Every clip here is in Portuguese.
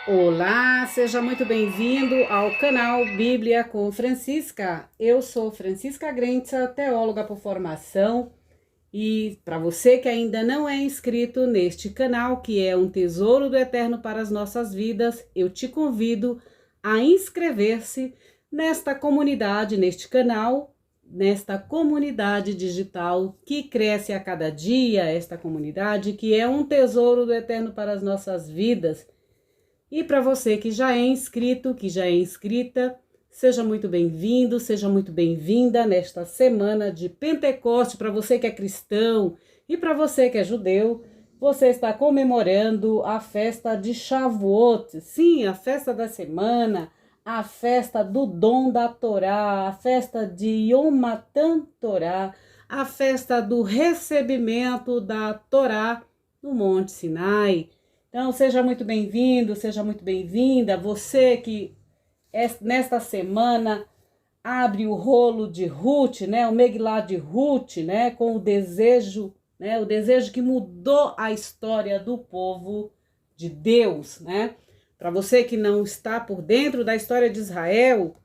Olá, seja muito bem-vindo ao canal Bíblia com Francisca. Eu sou Francisca Grentza, teóloga por formação, e para você que ainda não é inscrito neste canal, que é um tesouro do eterno para as nossas vidas, eu te convido a inscrever-se nesta comunidade, neste canal, nesta comunidade digital que cresce a cada dia, esta comunidade que é um tesouro do eterno para as nossas vidas. E para você que já é inscrito, que já é inscrita, seja muito bem-vindo, seja muito bem-vinda nesta semana de Pentecoste. Para você que é cristão e para você que é judeu, você está comemorando a festa de Shavuot. Sim, a festa da semana, a festa do dom da Torá, a festa de Yom Matan Torá, a festa do recebimento da Torá no Monte Sinai. Então, seja muito bem-vindo, seja muito bem-vinda. Você que nesta semana abre o rolo de Ruth, né, o Megilá de Ruth, né, com o desejo que mudou a história do povo de Deus, né? Para você que não está por dentro da história de Israel,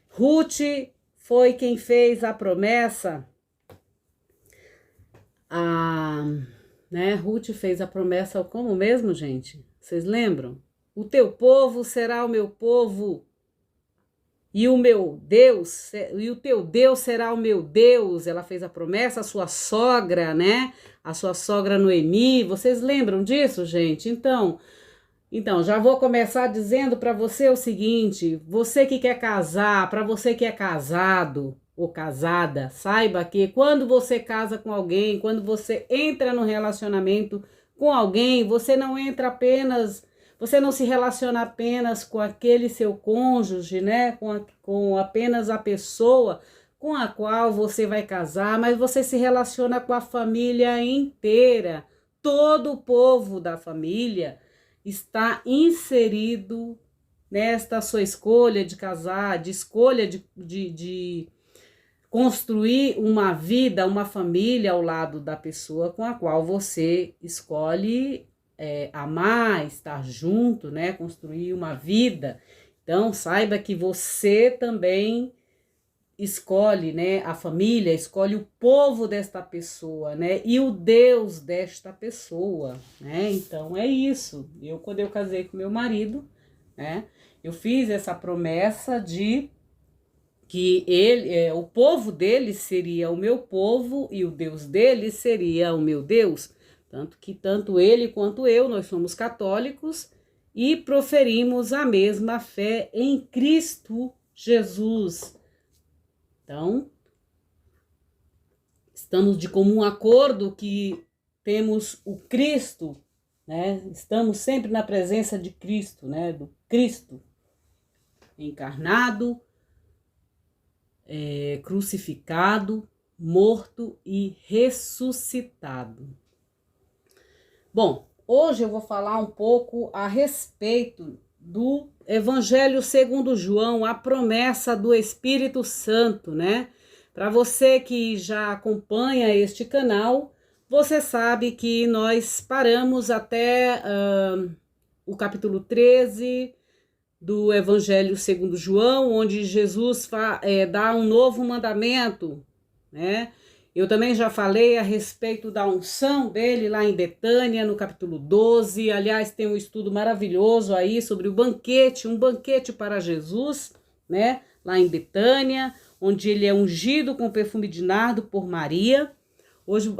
Ruth foi quem fez a promessa. Ruth fez a promessa como mesmo, gente? Vocês lembram? O teu povo será o meu povo e o meu Deus, e o teu Deus será o meu Deus. Ela fez a promessa, a sua sogra, né? A sua sogra Noemi. Vocês lembram disso, gente? Então, já vou começar dizendo para você o seguinte: você que quer casar, para você que é casado ou casada, saiba que quando você casa com alguém, quando você entra no relacionamento com alguém, você não se relaciona apenas com aquele seu cônjuge, né? Com apenas a pessoa com a qual você vai casar, mas você se relaciona com a família inteira. Todo o povo da família está inserido nesta sua escolha de casar, de escolha de construir uma vida, uma família ao lado da pessoa com a qual você escolhe amar, estar junto, né? Construir uma vida. Então, saiba que você também escolhe, né, a família, escolhe o povo desta pessoa, né, e o Deus desta pessoa, né? Então é isso. Quando eu casei com meu marido, né, eu fiz essa promessa de que o povo dele seria o meu povo e o Deus dele seria o meu Deus. Tanto que tanto ele quanto eu, nós somos católicos e proferimos a mesma fé em Cristo Jesus. Então, estamos de comum acordo que temos o Cristo, né? Estamos sempre na presença de Cristo, né? Do Cristo encarnado, crucificado, morto e ressuscitado. Bom, hoje eu vou falar um pouco a respeito do Evangelho segundo João, a promessa do Espírito Santo, né? Para você que já acompanha este canal, você sabe que nós paramos até o capítulo 13 do Evangelho segundo João, onde Jesus dá um novo mandamento, né? Eu também já falei a respeito da unção dele lá em Betânia, no capítulo 12. Aliás, tem um estudo maravilhoso aí sobre o banquete, um banquete para Jesus, né? Lá em Betânia, onde ele é ungido com perfume de nardo por Maria. Hoje,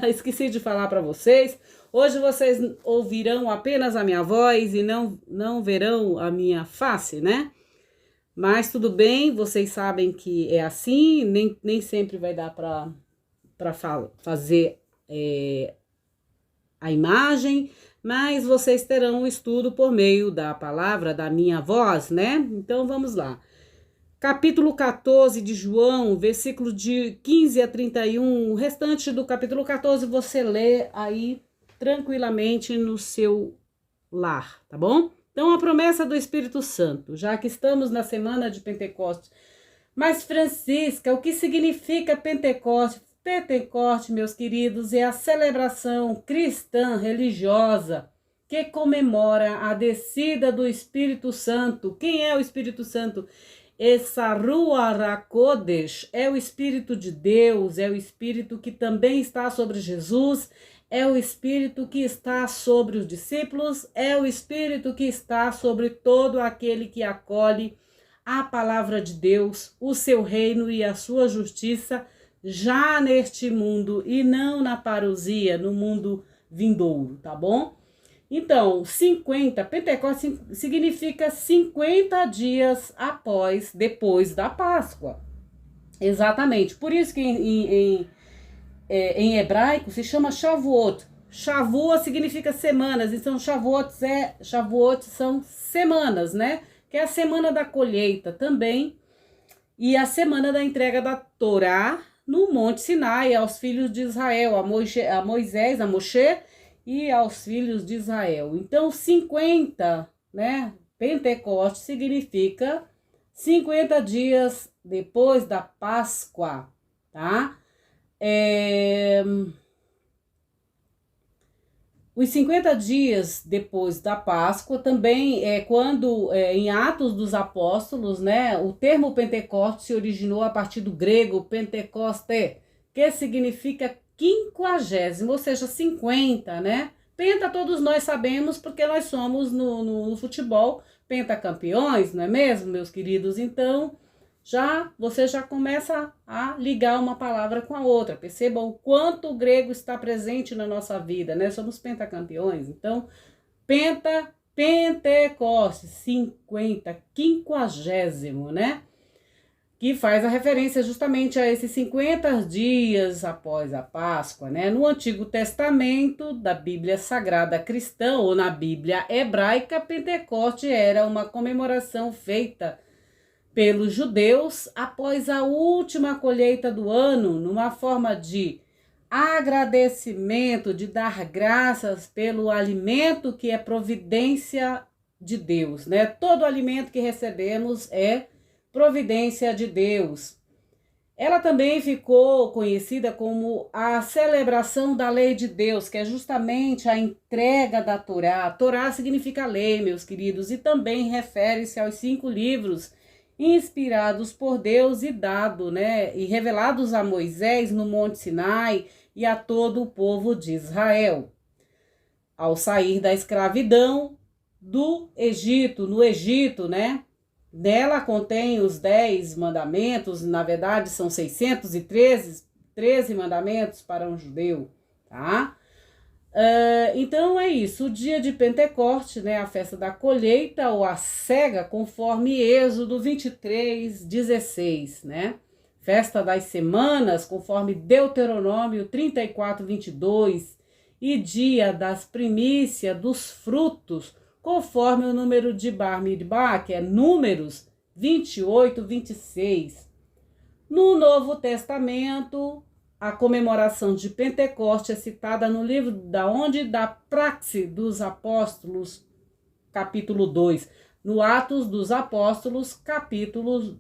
esqueci de falar para vocês, hoje vocês ouvirão apenas a minha voz e não verão a minha face, né? Mas tudo bem, vocês sabem que é assim, nem sempre vai dar para fazer a imagem, mas vocês terão um estudo por meio da palavra, da minha voz, né? Então vamos lá. Capítulo 14 de João, versículo de 15 a 31, o restante do capítulo 14 você lê aí tranquilamente no seu lar, tá bom? Então, a promessa do Espírito Santo, já que estamos na semana de Pentecostes. Mas, Francisca, o que significa Pentecostes? Pentecoste, meus queridos, é a celebração cristã religiosa que comemora a descida do Espírito Santo. Quem é o Espírito Santo? Essa Ruach HaKodesh é o Espírito de Deus, é o Espírito que também está sobre Jesus, é o Espírito que está sobre os discípulos, é o Espírito que está sobre todo aquele que acolhe a palavra de Deus, o seu reino e a sua justiça, já neste mundo e não na parousia, no mundo vindouro, tá bom? Então, 50, Pentecostes significa 50 dias depois da Páscoa. Exatamente. Por isso que em hebraico se chama Shavuot. Shavuot significa semanas, então Shavuot são semanas, né? Que é a semana da colheita também e a semana da entrega da Torá no Monte Sinai aos filhos de Israel, a Moisés, a Moshe e aos filhos de Israel. Então, 50, né? Pentecostes significa 50 dias depois da Páscoa, tá? Os 50 dias depois da Páscoa também é quando, em Atos dos Apóstolos, né, o termo Pentecostes se originou a partir do grego Pentecoste, que significa 50, ou seja, 50, né? Penta todos nós sabemos porque nós somos no futebol pentacampeões, não é mesmo, meus queridos? Então, você já começa a ligar uma palavra com a outra. Percebam o quanto o grego está presente na nossa vida, né? Somos pentacampeões. Então, Pentecostes, 50, 50, né? Que faz a referência justamente a esses 50 dias após a Páscoa, né? No Antigo Testamento da Bíblia Sagrada Cristã ou na Bíblia Hebraica, Pentecoste era uma comemoração feita pelos judeus após a última colheita do ano, numa forma de agradecimento, de dar graças pelo alimento que é providência de Deus, né? Todo alimento que recebemos é providência de Deus. Ela também ficou conhecida como a celebração da lei de Deus, que é justamente a entrega da Torá. Torá significa lei, meus queridos, e também refere-se aos 5 livros inspirados por Deus e e revelados a Moisés no Monte Sinai e a todo o povo de Israel. Ao sair da escravidão do Egito, no Egito, né? Nela contém os 10 mandamentos, na verdade são 613 mandamentos para um judeu, tá? Então é isso, o dia de Pentecostes, né, a festa da colheita ou a cega, conforme Êxodo 23:16, né? Festa das semanas, conforme Deuteronômio 34:22, e dia das primícias dos frutos, conforme o número de Bar Midbar, que é Números 28:26. No Novo Testamento, a comemoração de Pentecostes é citada no livro da Praxe dos Apóstolos, capítulo 2, no Atos dos Apóstolos, capítulo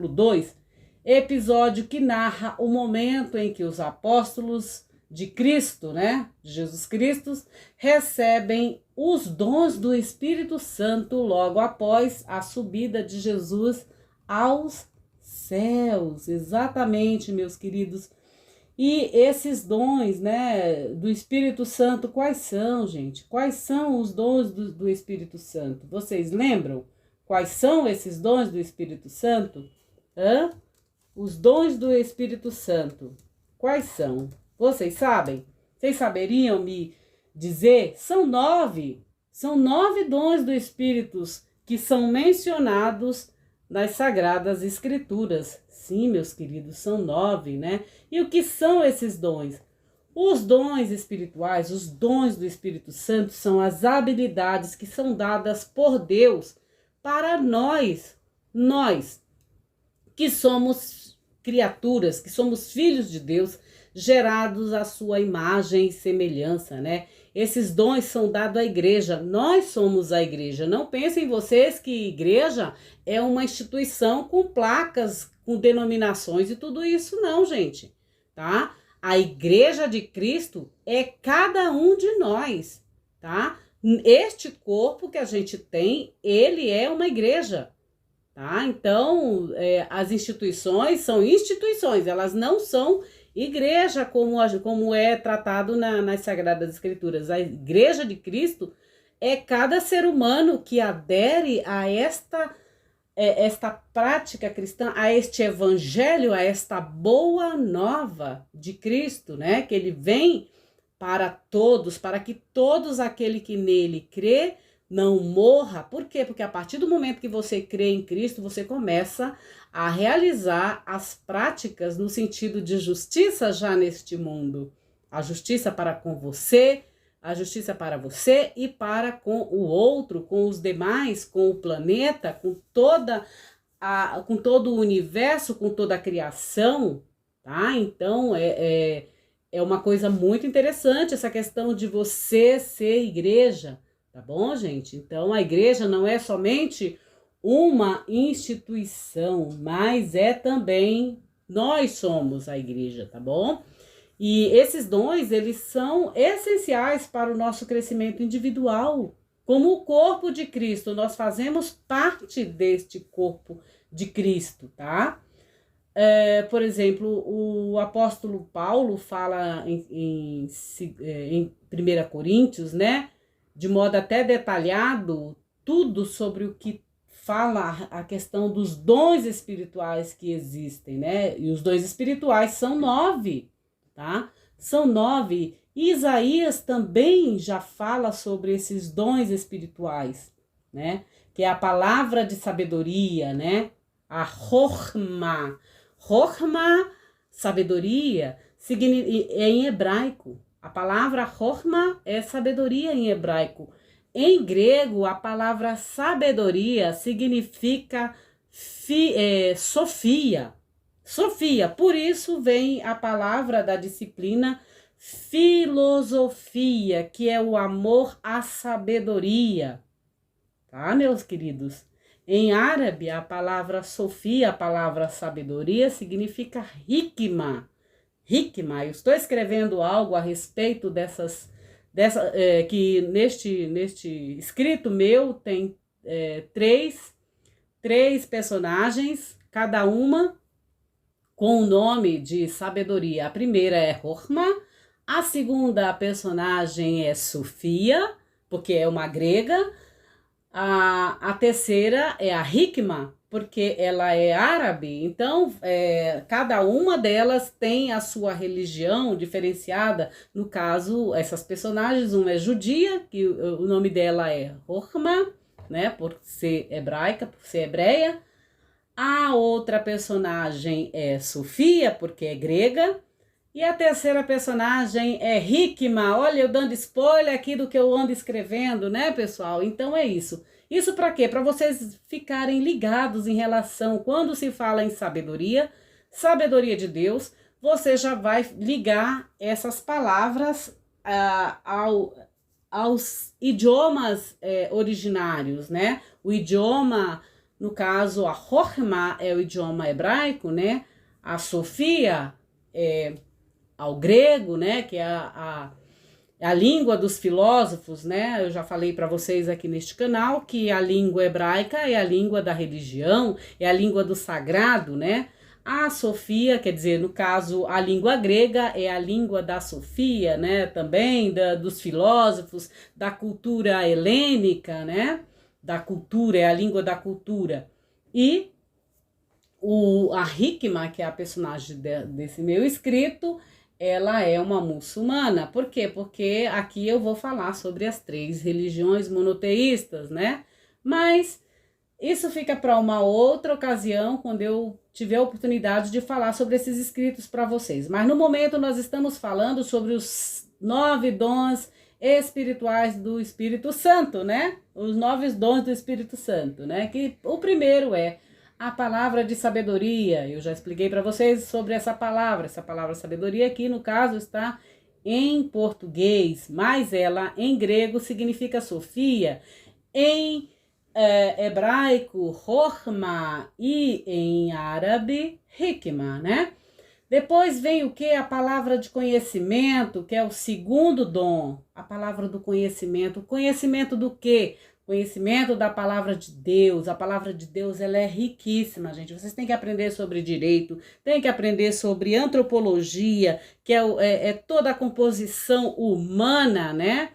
2, episódio que narra o momento em que os apóstolos de Cristo, né, de Jesus Cristo, recebem os dons do Espírito Santo logo após a subida de Jesus aos céus. Exatamente, meus queridos. E esses dons, né, do Espírito Santo, quais são, gente? Quais são os dons do Espírito Santo? Vocês lembram? Quais são esses dons do Espírito Santo? Os dons do Espírito Santo, quais são? Vocês sabem? Vocês saberiam me dizer? São 9 dons do Espírito que são mencionados nas Sagradas Escrituras. Sim, meus queridos, são 9, né? E o que são esses dons? Os dons espirituais, os dons do Espírito Santo, são as habilidades que são dadas por Deus para nós que somos criaturas, que somos filhos de Deus, gerados à sua imagem e semelhança, né? Esses dons são dados à igreja, nós somos a igreja. Não pensem vocês que igreja é uma instituição com placas, com denominações e tudo isso, não, gente, tá? A igreja de Cristo é cada um de nós, tá? Este corpo que a gente tem, ele é uma igreja, tá? Então, as instituições são instituições, elas não são igreja como é tratado nas Sagradas Escrituras. A igreja de Cristo é cada ser humano que adere a esta prática cristã, a este evangelho, a esta boa nova de Cristo, né? Que ele vem para todos, para que todos aquele que nele crê não morra. Por quê? Porque a partir do momento que você crê em Cristo, você começa a realizar as práticas no sentido de justiça já neste mundo. A justiça para com você, a justiça para você e para com o outro, com os demais, com o planeta, com todo o universo, com toda a criação, tá? Então, é uma coisa muito interessante essa questão de você ser igreja, tá bom, gente? Então, a igreja não é somente uma instituição, mas é também, nós somos a igreja, tá bom? E esses dons, eles são essenciais para o nosso crescimento individual. Como o corpo de Cristo, nós fazemos parte deste corpo de Cristo, tá? Por exemplo, o apóstolo Paulo fala em 1 Coríntios, né? De modo até detalhado, tudo sobre o que fala a questão dos dons espirituais que existem, né? E os dons espirituais são 9, tá? São 9. Isaías também já fala sobre esses dons espirituais, né? Que é a palavra de sabedoria, né? A Chokhmah. Chokhmah, sabedoria, é em hebraico. A palavra Chokhmah é sabedoria em hebraico. Em grego, a palavra sabedoria significa Sofia. Sofia, por isso vem a palavra da disciplina filosofia, que é o amor à sabedoria. Tá, meus queridos? Em árabe, a palavra Sofia, a palavra sabedoria, significa hikmah. Hikmah. Eu estou escrevendo algo a respeito que neste escrito meu tem três personagens, cada uma com o nome de sabedoria. A primeira é Chokhmah, a segunda personagem é Sofia, porque é uma grega. A terceira é a Hikmah, porque ela é árabe. Então, cada uma delas tem a sua religião diferenciada. No caso, essas personagens, uma é judia, que o nome dela é Chokhmah, né, por ser hebraica, por ser hebreia. A outra personagem é Sofia, porque é grega. E a terceira personagem é Hikmah. Olha, eu dando spoiler aqui do que eu ando escrevendo, né, pessoal? Então é isso. Isso para quê? Para vocês ficarem ligados em relação, quando se fala em sabedoria de Deus, você já vai ligar essas palavras aos idiomas originários, né? O idioma, no caso, a Chokhmah é o idioma hebraico, né? A Sofia é ao grego, né, que é a língua dos filósofos, né? Eu já falei para vocês aqui neste canal que a língua hebraica é a língua da religião, é a língua do sagrado, né? A Sofia, quer dizer, no caso, a língua grega é a língua da Sofia, né? Também dos filósofos, da cultura helênica, né? Da cultura, é a língua da cultura. E a Hikmah, que é a personagem desse meu escrito, ela é uma muçulmana. Por quê? Porque aqui eu vou falar sobre as 3 religiões monoteístas, né? Mas isso fica para uma outra ocasião, quando eu tiver a oportunidade de falar sobre esses escritos para vocês. Mas no momento nós estamos falando sobre os 9 dons espirituais do Espírito Santo, né? Os 9 dons do Espírito Santo, né? Que o primeiro é a palavra de sabedoria. Eu já expliquei para vocês sobre essa palavra sabedoria aqui no caso está em português, mas ela em grego significa Sofia, em hebraico Chokhmah e em árabe Hikmah, né? Depois vem o que? A palavra de conhecimento, que é o segundo dom. A palavra do conhecimento. O conhecimento do quê? Conhecimento da palavra de Deus. A palavra de Deus, ela é riquíssima, gente. Vocês têm que aprender sobre direito, têm que aprender sobre antropologia, que é toda a composição humana, né?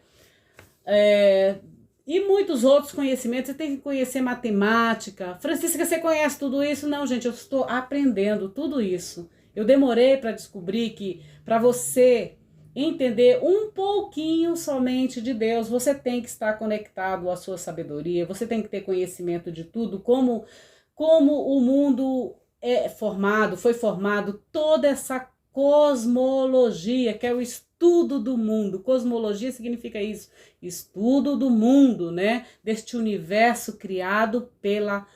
E muitos outros conhecimentos. Você tem que conhecer matemática. Francisca, você conhece tudo isso? Não, gente, eu estou aprendendo tudo isso. Eu demorei para descobrir que para você entender um pouquinho somente de Deus, você tem que estar conectado à sua sabedoria, você tem que ter conhecimento de tudo, como o mundo foi formado, toda essa cosmologia, que é o estudo do mundo. Cosmologia significa isso, estudo do mundo, né? Deste universo criado pela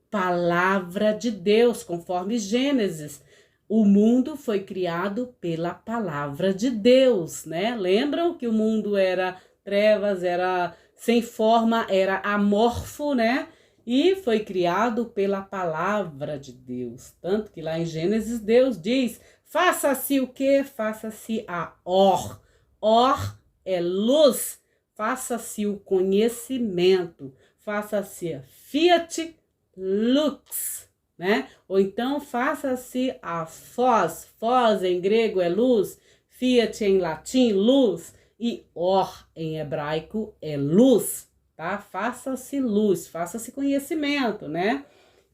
palavra de Deus, conforme Gênesis. O mundo foi criado pela palavra de Deus, né? Lembram que o mundo era trevas, era sem forma, era amorfo, né? E foi criado pela palavra de Deus. Tanto que lá em Gênesis Deus diz: faça-se o quê? Faça-se a or. Or é luz. Faça-se o conhecimento. Faça-se a fiat lux, né? Ou então faça-se a phos. Phos em grego é luz. Fiat em latim, luz. E or em hebraico é luz, tá? Faça-se luz, faça-se conhecimento, né?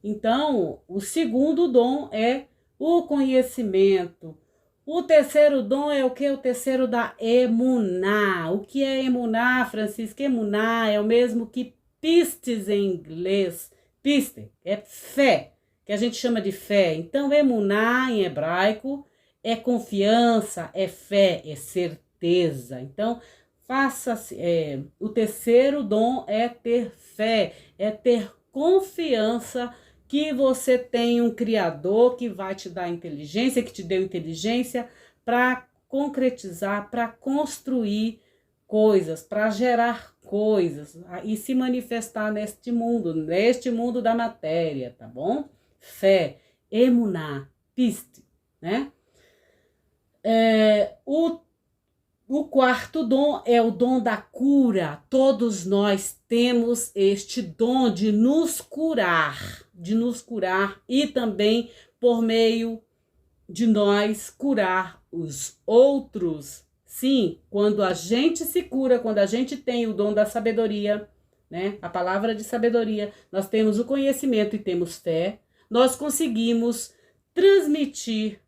Então, o segundo dom é o conhecimento. O terceiro dom é o que? O terceiro da emuná. O que é emuná, Francisca? Emuná é o mesmo que pistes em inglês. Piste é fé, que a gente chama de fé. Então, emuná em hebraico é confiança, é fé, é certeza. Então, o terceiro dom é ter fé, é ter confiança que você tem um Criador que vai te dar inteligência, que te deu inteligência para concretizar, para construir coisas, para gerar coisas e se manifestar neste mundo da matéria, tá bom? Fé, emuná, piste, né? O quarto dom é o dom da cura. Todos nós temos este dom de nos curar e também por meio de nós curar os outros. Sim, quando a gente se cura, quando a gente tem o dom da sabedoria, né? A palavra de sabedoria, nós temos o conhecimento e temos fé, nós conseguimos transmitir,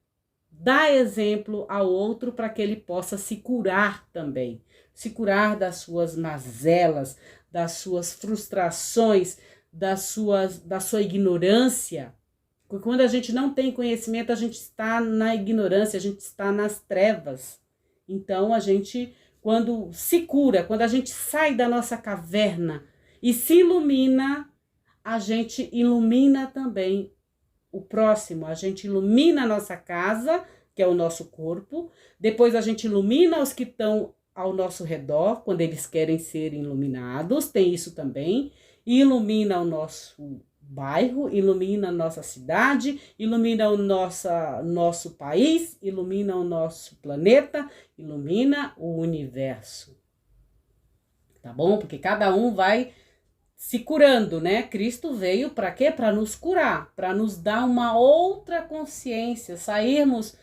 dar exemplo ao outro para que ele possa se curar também, se curar das suas mazelas, das suas frustrações, da sua ignorância. Porque quando a gente não tem conhecimento, a gente está na ignorância, a gente está nas trevas. Então, a gente, quando se cura, quando a gente sai da nossa caverna e se ilumina, a gente ilumina também o próximo, a gente ilumina a nossa casa, que é o nosso corpo, depois a gente ilumina os que estão ao nosso redor, quando eles querem ser iluminados, tem isso também, e ilumina o nosso bairro, ilumina a nossa cidade, ilumina o nosso país, ilumina o nosso planeta, ilumina o universo, tá bom? Porque cada um vai se curando, né? Cristo veio para quê? Para nos curar, para nos dar uma outra consciência, sairmos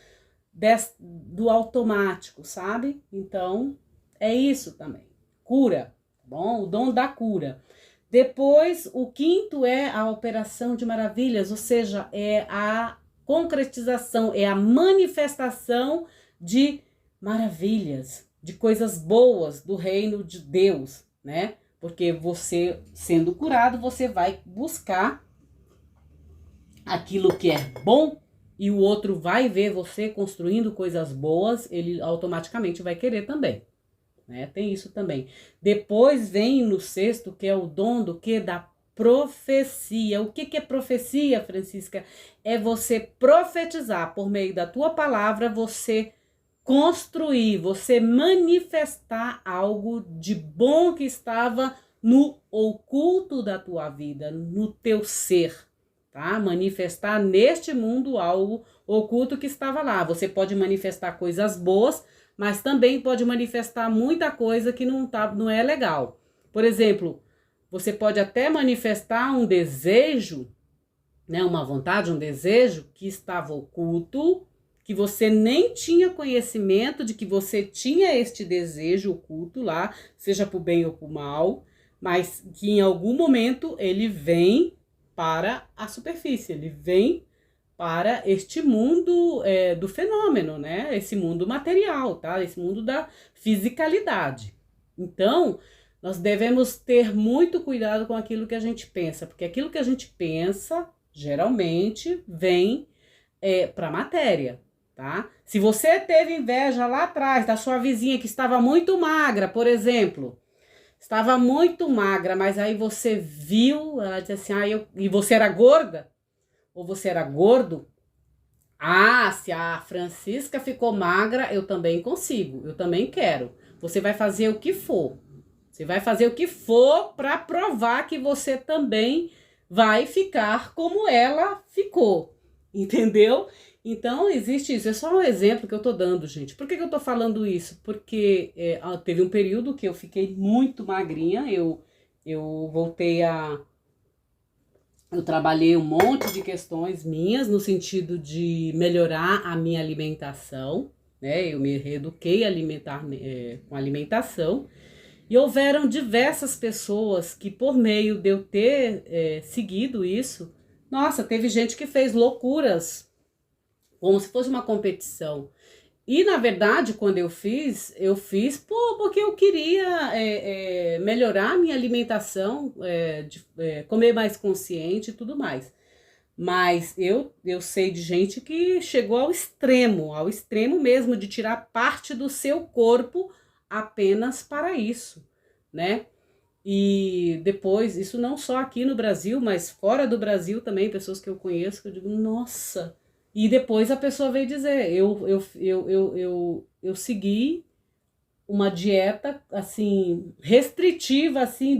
do automático, sabe? Então, é isso também. Cura, tá bom? O dom da cura. Depois, o quinto é a operação de maravilhas, ou seja, é a concretização, é a manifestação de maravilhas, de coisas boas do reino de Deus, né? Porque você, sendo curado, você vai buscar aquilo que é bom e o outro vai ver você construindo coisas boas, ele automaticamente vai querer também, né? Tem isso também. Depois vem no sexto, que é o dom do que? Da profecia. O que é profecia, Francisca? É você profetizar por meio da tua palavra, você construir, você manifestar algo de bom que estava no oculto da tua vida, no teu ser, tá? Manifestar neste mundo algo oculto que estava lá. Você pode manifestar coisas boas, mas também pode manifestar muita coisa que não é legal. Por exemplo, você pode até manifestar um desejo, né, uma vontade, um desejo que estava oculto, que você nem tinha conhecimento de que você tinha este desejo oculto lá, seja para o bem ou para o mal, mas que em algum momento ele vem para a superfície, ele vem para este mundo do fenômeno, né? Esse mundo material, tá? Esse mundo da fisicalidade. Então, nós devemos ter muito cuidado com aquilo que a gente pensa, porque aquilo que a gente pensa, geralmente, vem para a matéria, tá? Se você teve inveja lá atrás da sua vizinha que estava muito magra, por exemplo, estava muito magra, mas aí você viu, ela disse assim, e você era gorda? Ou você era gordo? Ah, se a Francisca ficou magra, eu também consigo, eu também quero. Você vai fazer o que for. Você vai fazer o que for para provar que você também vai ficar como ela ficou. Entendeu? Então, existe isso. É só um exemplo que eu tô dando, gente. Por que eu tô falando isso? Porque teve um período que eu fiquei muito magrinha. Eu voltei a... Eu trabalhei um monte de questões minhas no sentido de melhorar a minha alimentação, né? Eu me reeduquei com alimentação. E houveram diversas pessoas que, por meio de eu ter seguido isso, nossa, teve gente que fez loucuras, como se fosse uma competição. E, na verdade, quando eu fiz porque eu queria melhorar a minha alimentação, comer mais consciente e tudo mais. Mas eu sei de gente que chegou ao extremo mesmo, de tirar parte do seu corpo apenas para isso, né? E depois, isso não só aqui no Brasil, mas fora do Brasil também, pessoas que eu conheço, que eu digo, nossa... E depois a pessoa veio dizer, eu segui uma dieta, assim, restritiva, assim,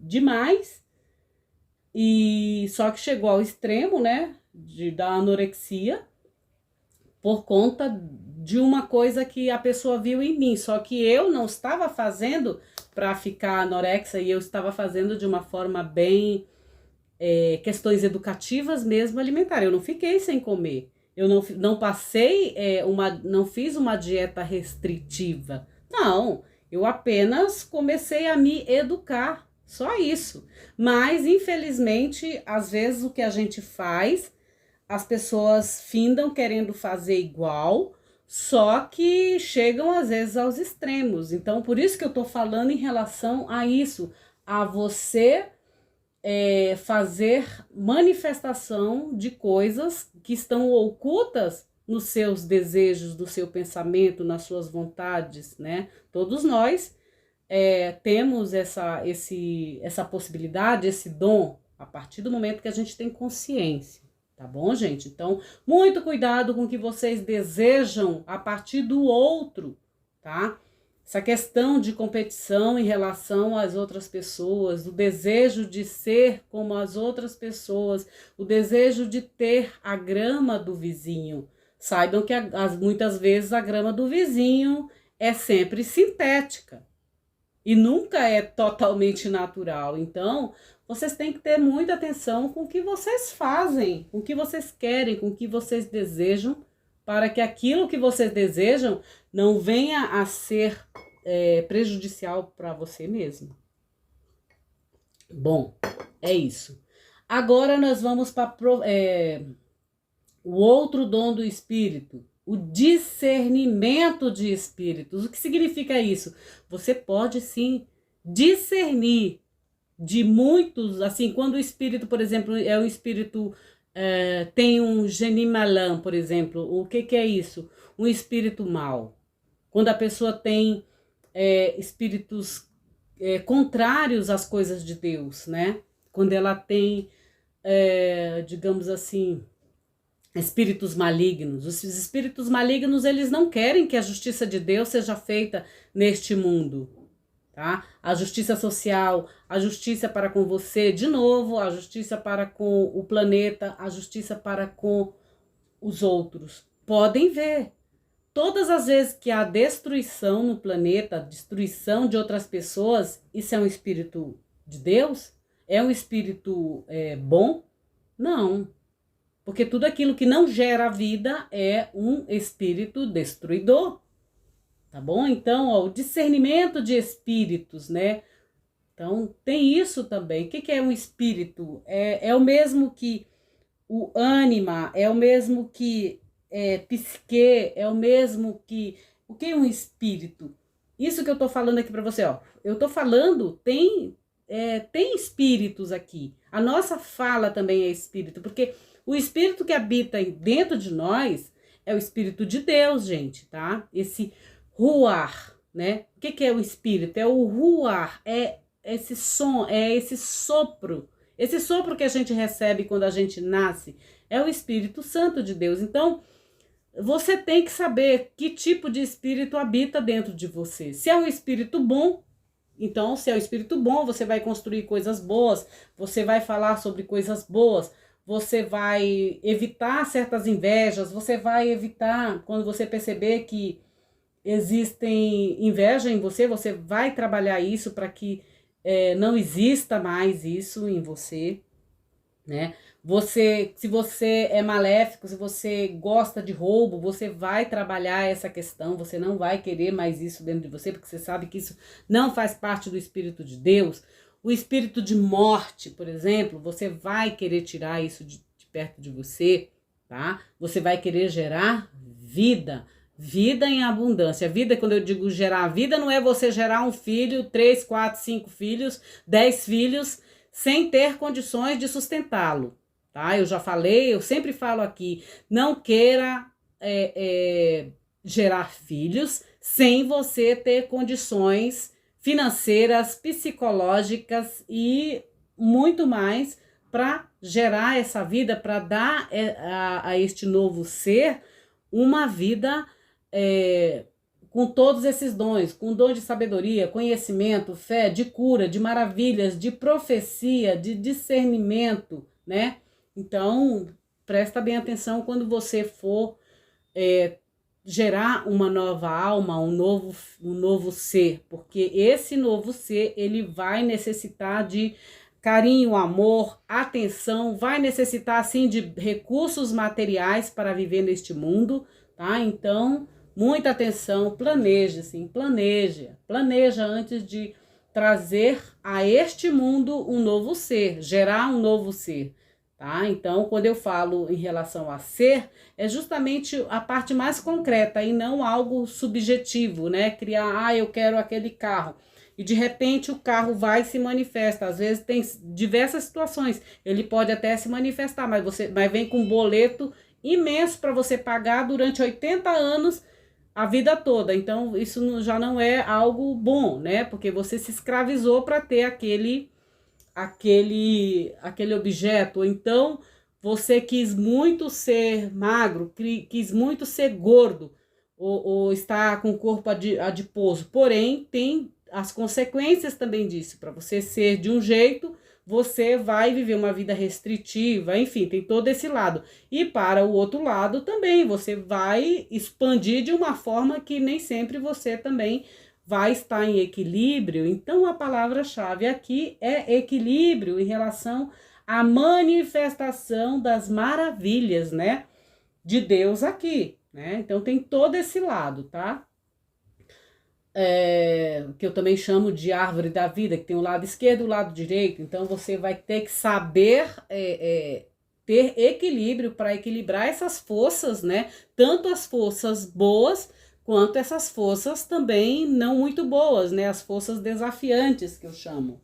demais, e só que chegou ao extremo, né, da anorexia, por conta de uma coisa que a pessoa viu em mim, só que eu não estava fazendo para ficar anorexa, e eu estava fazendo de uma forma bem... questões educativas mesmo alimentares. Eu não fiquei sem comer. Eu não passei não fiz uma dieta restritiva. Não, eu apenas comecei a me educar. Só isso. Mas, infelizmente, às vezes o que a gente faz, as pessoas findam querendo fazer igual, só que chegam às vezes aos extremos. Então, por isso que eu tô falando em relação a isso, a você fazer manifestação de coisas que estão ocultas nos seus desejos, no seu pensamento, nas suas vontades, né? Todos nós temos essa possibilidade, esse dom, a partir do momento que a gente tem consciência, tá bom, gente? Então, muito cuidado com o que vocês desejam a partir do outro, tá? Essa questão de competição em relação às outras pessoas, o desejo de ser como as outras pessoas, o desejo de ter a grama do vizinho. Saibam que muitas vezes a grama do vizinho é sempre sintética e nunca é totalmente natural. Então, vocês têm que ter muita atenção com o que vocês fazem, com o que vocês querem, com o que vocês desejam, para que aquilo que vocês desejam não venha a ser prejudicial para você mesmo. Bom, é isso. Agora nós vamos para o outro dom do espírito, o discernimento de espíritos. O que significa isso? Você pode sim discernir de muitos, assim, quando o espírito, por exemplo, é um espírito... tem um genie malin, por exemplo. O que é isso? Um espírito mau. Quando a pessoa tem espíritos contrários às coisas de Deus, né? Quando ela tem, digamos assim, espíritos malignos. Os espíritos malignos, eles não querem que a justiça de Deus seja feita neste mundo, tá? A justiça social, a justiça para com você, de novo, a justiça para com o planeta, a justiça para com os outros. Podem ver. Todas as vezes que há destruição no planeta, destruição de outras pessoas, isso é um espírito de Deus? É um espírito bom? Não. Porque tudo aquilo que não gera vida é um espírito destruidor. Tá bom? Então, ó, o discernimento de espíritos, né? Então, tem isso também. O que é um espírito? É o mesmo que o ânima, é o mesmo que psique, é o mesmo que... O que é um espírito? Isso que eu tô falando aqui para você, ó. Eu tô falando, tem espíritos aqui. A nossa fala também é espírito, porque o espírito que habita dentro de nós é o espírito de Deus, gente, tá? Esse ruar, né? O que é o espírito? É o ruar, é esse som, é esse sopro. Esse sopro que a gente recebe quando a gente nasce é o Espírito Santo de Deus. Então, você tem que saber que tipo de espírito habita dentro de você. Se é um espírito bom, então, se é um espírito bom, você vai construir coisas boas, você vai falar sobre coisas boas, você vai evitar certas invejas, você vai evitar, quando você perceber que existem inveja em você, você vai trabalhar isso para que não exista mais isso em você, né? Se você é maléfico, se você gosta de roubo, você vai trabalhar essa questão, você não vai querer mais isso dentro de você, porque você sabe que isso não faz parte do Espírito de Deus. O espírito de morte, por exemplo, você vai querer tirar isso de perto de você, tá? Você vai querer gerar vida. Vida em abundância. Vida, quando eu digo gerar vida, não é você gerar um filho, 3, 4, 5 filhos, 10 filhos, sem ter condições de sustentá-lo, tá? Eu já falei, eu sempre falo aqui, não queira gerar filhos sem você ter condições financeiras, psicológicas e muito mais para gerar essa vida, para dar a este novo ser uma vida com todos esses dons, com dom de sabedoria, conhecimento, fé, de cura, de maravilhas, de profecia, de discernimento, né? Então, presta bem atenção quando você for gerar uma nova alma, um novo ser, porque esse novo ser, ele vai necessitar de carinho, amor, atenção, vai necessitar, assim, de recursos materiais para viver neste mundo, tá? Então, muita atenção, planeje, sim, planeja antes de trazer a este mundo um novo ser, gerar um novo ser, tá? Então, quando eu falo em relação a ser, é justamente a parte mais concreta e não algo subjetivo, né? Criar, eu quero aquele carro. E de repente o carro vai e se manifesta. Às vezes tem diversas situações. Ele pode até se manifestar, mas vem com um boleto imenso para você pagar durante 80 anos, a vida toda. Então, isso já não é algo bom, né? Porque você se escravizou para ter aquele objeto. Então, você quis muito ser magro, quis muito ser gordo, ou estar com o corpo adiposo. Porém, tem as consequências também disso. Para você ser de um jeito, você vai viver uma vida restritiva, enfim, tem todo esse lado. E para o outro lado também, você vai expandir de uma forma que nem sempre você também vai estar em equilíbrio. Então, a palavra-chave aqui é equilíbrio em relação à manifestação das maravilhas, né, de Deus aqui, né? Então, tem todo esse lado, tá? Que eu também chamo de árvore da vida, que tem o lado esquerdo e o lado direito. Então, você vai ter que saber ter equilíbrio para equilibrar essas forças, né? Tanto as forças boas, quanto essas forças também não muito boas, né? As forças desafiantes, que eu chamo.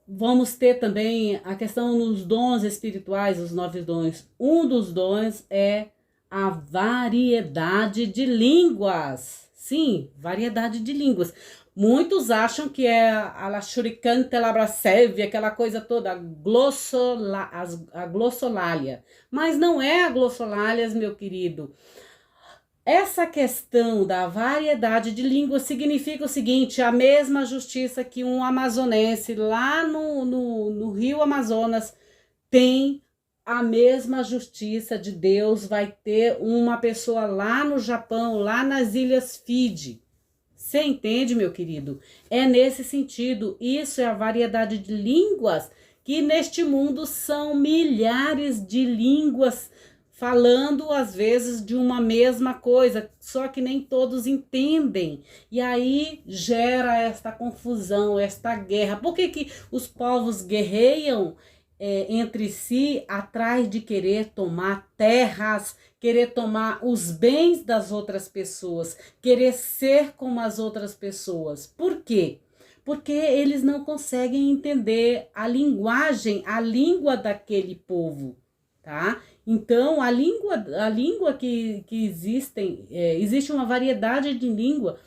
Vamos ter também a questão nos dons espirituais, os 9 dons. Um dos dons é a variedade de línguas. Sim, variedade de línguas. Muitos acham que é a Lashurikanta Labrasev, aquela coisa toda, a glossolalia. Mas não é a glossolalia, meu querido. Essa questão da variedade de línguas significa o seguinte: a mesma justiça que um amazonense lá no Rio Amazonas tem, a mesma justiça de Deus vai ter uma pessoa lá no Japão, lá nas Ilhas Fiji. Você entende, meu querido? É nesse sentido. Isso é a variedade de línguas, que neste mundo são milhares de línguas falando às vezes de uma mesma coisa, só que nem todos entendem. E aí gera esta confusão, esta guerra. Por que que os povos guerreiam entre si atrás de querer tomar terras, querer tomar os bens das outras pessoas, querer ser como as outras pessoas? Por quê? Porque eles não conseguem entender a linguagem, a língua daquele povo, tá? Então, a língua que existem, existe uma variedade de língua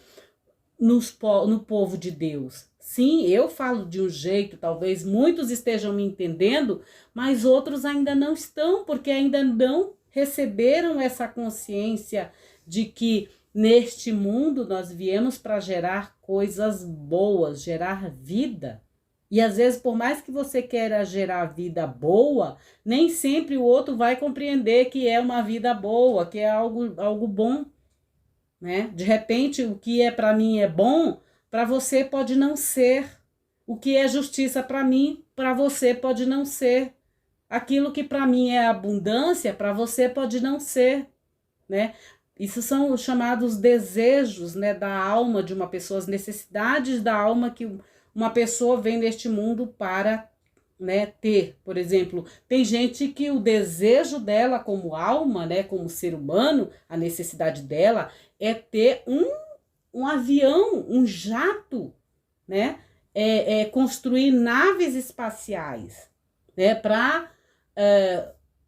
no povo de Deus. Sim, eu falo de um jeito, talvez muitos estejam me entendendo, mas outros ainda não estão, porque ainda não receberam essa consciência de que neste mundo nós viemos para gerar coisas boas, gerar vida. E às vezes, por mais que você queira gerar vida boa, nem sempre o outro vai compreender que é uma vida boa, que é algo bom, né? De repente, o que é para mim é bom, para você pode não ser. O que é justiça para mim, para você pode não ser. Aquilo que para mim é abundância, para você pode não ser, né? Isso são os chamados desejos, né, da alma de uma pessoa, as necessidades da alma que uma pessoa vem neste mundo para, né, ter. Por exemplo, tem gente que o desejo dela como alma, né, como ser humano, a necessidade dela é ter um avião, um jato, né, construir naves espaciais, né, para...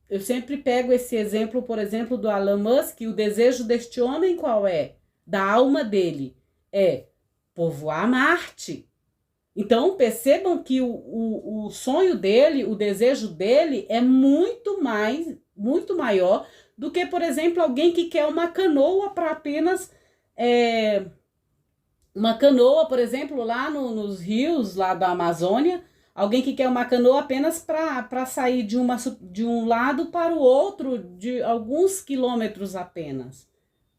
eu sempre pego esse exemplo, por exemplo, do Elon Musk. O desejo deste homem qual é? Da alma dele é povoar Marte. Então, percebam que o sonho dele, o desejo dele é muito maior do que, por exemplo, alguém que quer uma canoa para apenas... uma canoa, por exemplo, lá nos rios lá da Amazônia, alguém que quer uma canoa apenas para sair de um lado para o outro, de alguns quilômetros apenas.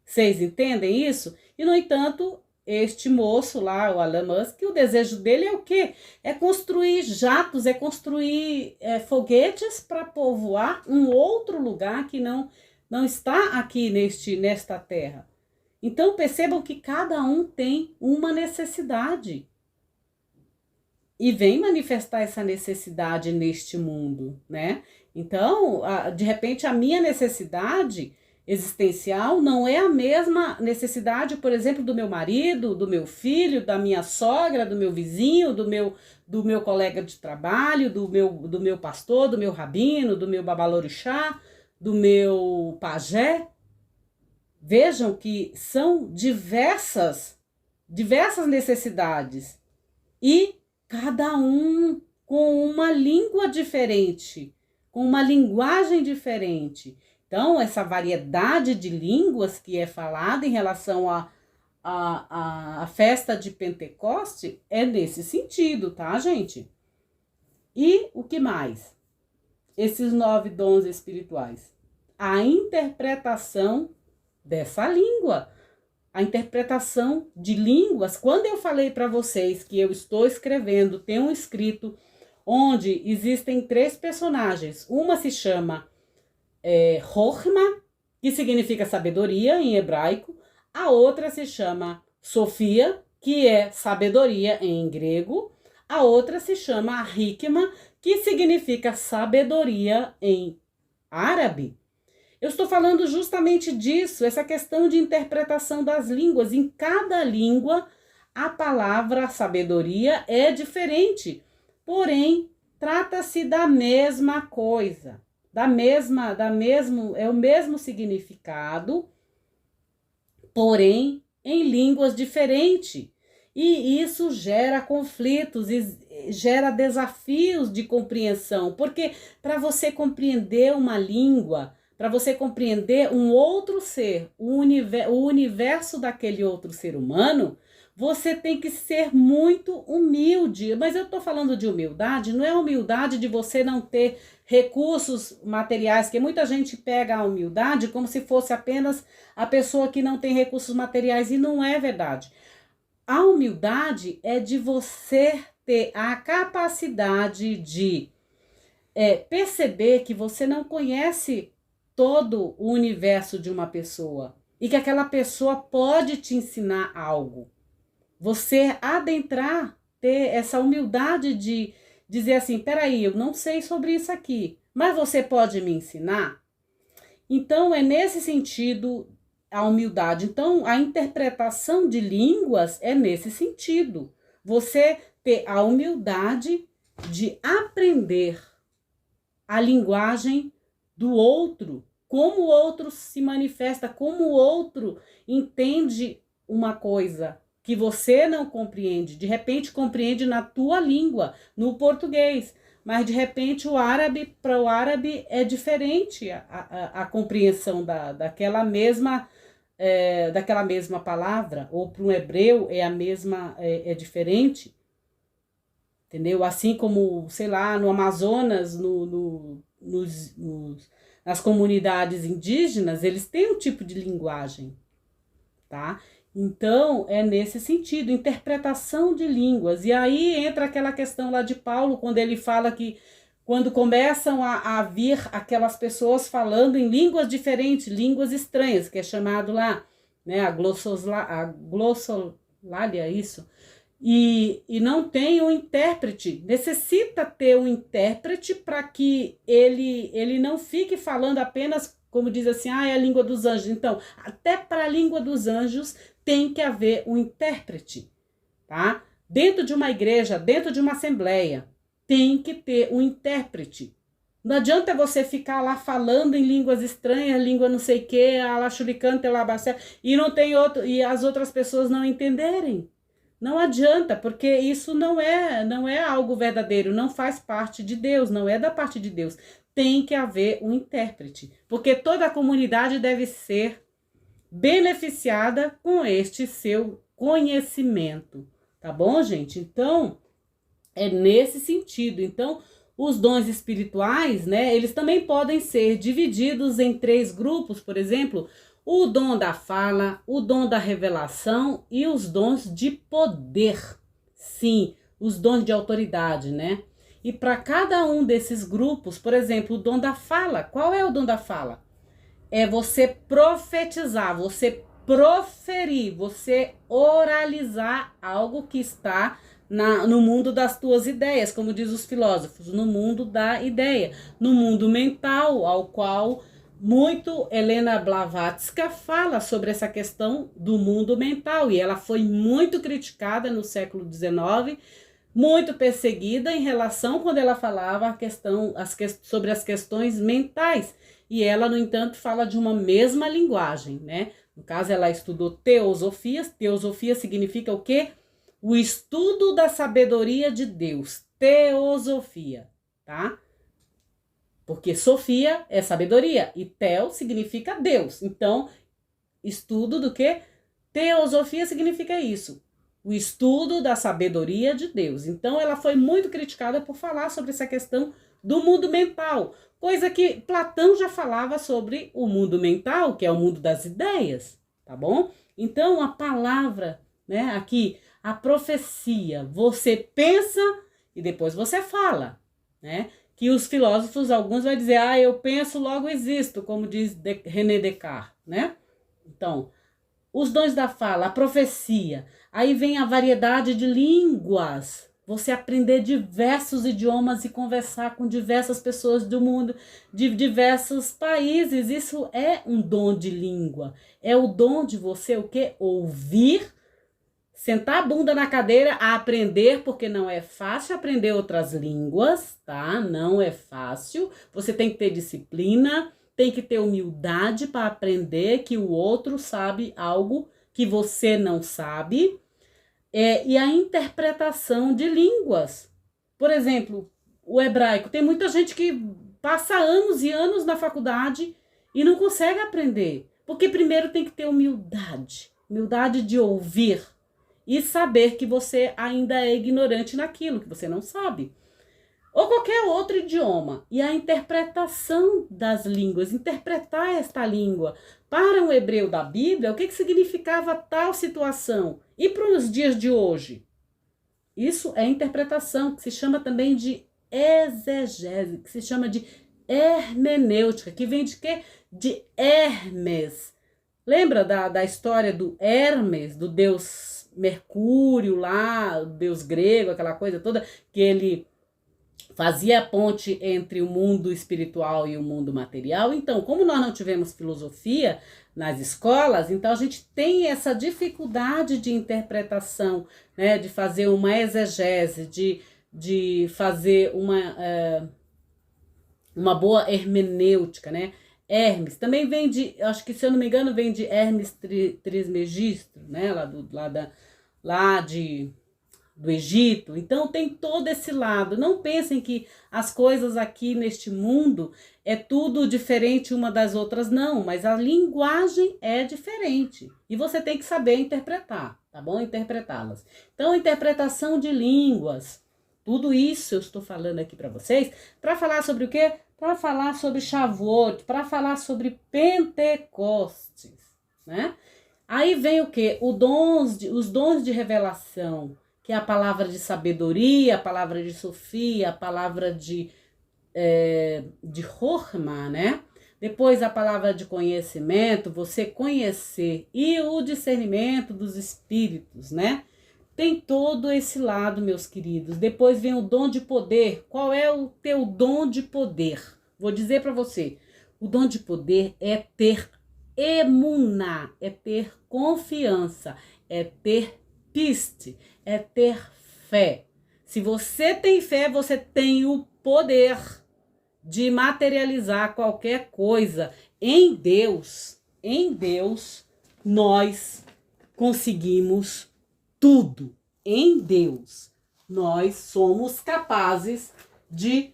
Vocês entendem isso? E, no entanto, este moço lá, o Elon Musk, o desejo dele é o quê? É construir jatos, é construir foguetes para povoar um outro lugar que não está aqui nesta terra. Então, percebam que cada um tem uma necessidade e vem manifestar essa necessidade neste mundo, né? Então, de repente, a minha necessidade existencial não é a mesma necessidade, por exemplo, do meu marido, do meu filho, da minha sogra, do meu vizinho, do meu colega de trabalho, do meu pastor, do meu rabino, do meu babalorixá, do meu pajé. Vejam que são diversas necessidades e cada um com uma língua diferente, com uma linguagem diferente. Então, essa variedade de línguas que é falada em relação à festa de Pentecoste é nesse sentido, tá, gente? E o que mais? Esses 9 dons espirituais. A interpretação dessa língua, a interpretação de línguas. Quando eu falei para vocês que eu estou escrevendo, tem um escrito onde existem 3 personagens. Uma se chama Chokhmah, que significa sabedoria em hebraico. A outra se chama Sofia, que é sabedoria em grego. A outra se chama Hikmah, que significa sabedoria em árabe. Eu estou falando justamente disso, essa questão de interpretação das línguas. Em cada língua, a palavra sabedoria é diferente, porém, trata-se da mesma coisa, é o mesmo significado, porém, em línguas diferentes. E isso gera conflitos, gera desafios de compreensão, porque para você compreender uma língua, para você compreender um outro ser, o universo daquele outro ser humano, você tem que ser muito humilde. Mas eu estou falando de humildade, não é humildade de você não ter recursos materiais, porque muita gente pega a humildade como se fosse apenas a pessoa que não tem recursos materiais, e não é verdade. A humildade é de você ter a capacidade de perceber que você não conhece todo o universo de uma pessoa e que aquela pessoa pode te ensinar algo. Você adentrar, ter essa humildade de dizer assim, peraí, eu não sei sobre isso aqui, mas você pode me ensinar? Então, é nesse sentido a humildade. Então, a interpretação de línguas é nesse sentido. Você ter a humildade de aprender a linguagem do outro, como o outro se manifesta, como o outro entende uma coisa que você não compreende. De repente compreende na tua língua, no português, mas de repente para o árabe é diferente a compreensão daquela mesma palavra, ou para um hebreu é diferente. Entendeu? Assim como, sei lá, no Amazonas, nas comunidades indígenas, eles têm um tipo de linguagem, tá? Então, é nesse sentido, interpretação de línguas. E aí entra aquela questão lá de Paulo, quando ele fala que quando começam a vir aquelas pessoas falando em línguas diferentes, línguas estranhas, que é chamado lá, né, a glossolalia, isso. E não tem um intérprete, necessita ter um intérprete para que ele não fique falando apenas, como diz assim, é a língua dos anjos. Então, até para a língua dos anjos tem que haver um intérprete, tá? Dentro de uma igreja, dentro de uma assembleia, tem que ter um intérprete. Não adianta você ficar lá falando em línguas estranhas, língua não sei o que, alaxuricante, e não tem outro, e as outras pessoas não entenderem. Não adianta, porque isso não é algo verdadeiro, não faz parte de Deus, não é da parte de Deus. Tem que haver um intérprete, porque toda a comunidade deve ser beneficiada com este seu conhecimento, tá bom, gente? Então, é nesse sentido. Então, os dons espirituais, né, eles também podem ser divididos em 3 grupos, por exemplo, o dom da fala, o dom da revelação e os dons de poder. Sim, os dons de autoridade, né? E para cada um desses grupos, por exemplo, o dom da fala. Qual é o dom da fala? É você profetizar, você proferir, você oralizar algo que está no mundo das tuas ideias, como diz os filósofos, no mundo da ideia, no mundo mental, ao qual muito Helena Blavatsky fala sobre essa questão do mundo mental, e ela foi muito criticada no século XIX, muito perseguida em relação quando ela falava sobre as questões mentais, e ela, no entanto, fala de uma mesma linguagem, né? No caso, ela estudou teosofia. Teosofia significa o quê? O estudo da sabedoria de Deus. Teosofia, tá? Porque Sofia é sabedoria e Teo significa Deus. Então, estudo do quê? Teosofia significa isso. O estudo da sabedoria de Deus. Então, ela foi muito criticada por falar sobre essa questão do mundo mental. Coisa que Platão já falava sobre o mundo mental, que é o mundo das ideias, tá bom? Então, a palavra, né, aqui, a profecia, você pensa e depois você fala, né? Que os filósofos, alguns vão dizer, eu penso, logo existo, como diz René Descartes, né? Então, os dons da fala, a profecia, aí vem a variedade de línguas, você aprender diversos idiomas e conversar com diversas pessoas do mundo, de diversos países, isso é um dom de língua, é o dom de você o quê? Ouvir, sentar a bunda na cadeira a aprender, porque não é fácil aprender outras línguas, tá? Não é fácil. Você tem que ter disciplina, tem que ter humildade para aprender que o outro sabe algo que você não sabe. E a interpretação de línguas. Por exemplo, o hebraico. Tem muita gente que passa anos e anos na faculdade e não consegue aprender, porque primeiro tem que ter humildade, humildade de ouvir e saber que você ainda é ignorante naquilo, que você não sabe. Ou qualquer outro idioma. E a interpretação das línguas, interpretar esta língua para um hebreu da Bíblia, o que significava tal situação? E para os dias de hoje? Isso é interpretação, que se chama também de exegese, que se chama de hermenêutica, que vem de quê? De Hermes. Lembra da história do Hermes, do deus Mercúrio lá, o deus grego, aquela coisa toda, que ele fazia a ponte entre o mundo espiritual e o mundo material? Então, como nós não tivemos filosofia nas escolas, então a gente tem essa dificuldade de interpretação, né, de fazer uma exegese, de fazer uma boa hermenêutica, né? Hermes também vem de, acho que se eu não me engano, vem de Hermes Trismegisto, né? Lá do Egito. Então tem todo esse lado. Não pensem que as coisas aqui neste mundo é tudo diferente uma das outras, não, mas a linguagem é diferente e você tem que saber interpretar, tá bom? Interpretá-las. Então, interpretação de línguas, tudo isso eu estou falando aqui para vocês, para falar sobre o quê? Para falar sobre Shavuot, para falar sobre Pentecostes, né? Aí vem o quê? Os dons de revelação, que é a palavra de sabedoria, a palavra de Sofia, a palavra de Horma, né? Depois a palavra de conhecimento, você conhecer, e o discernimento dos espíritos, né? Tem todo esse lado, meus queridos. Depois vem o dom de poder. Qual é o teu dom de poder? Vou dizer para você. O dom de poder é ter emuná, é ter confiança, é ter piste, é ter fé. Se você tem fé, você tem o poder de materializar qualquer coisa. Em Deus, nós conseguimos tudo. Em Deus, nós somos capazes de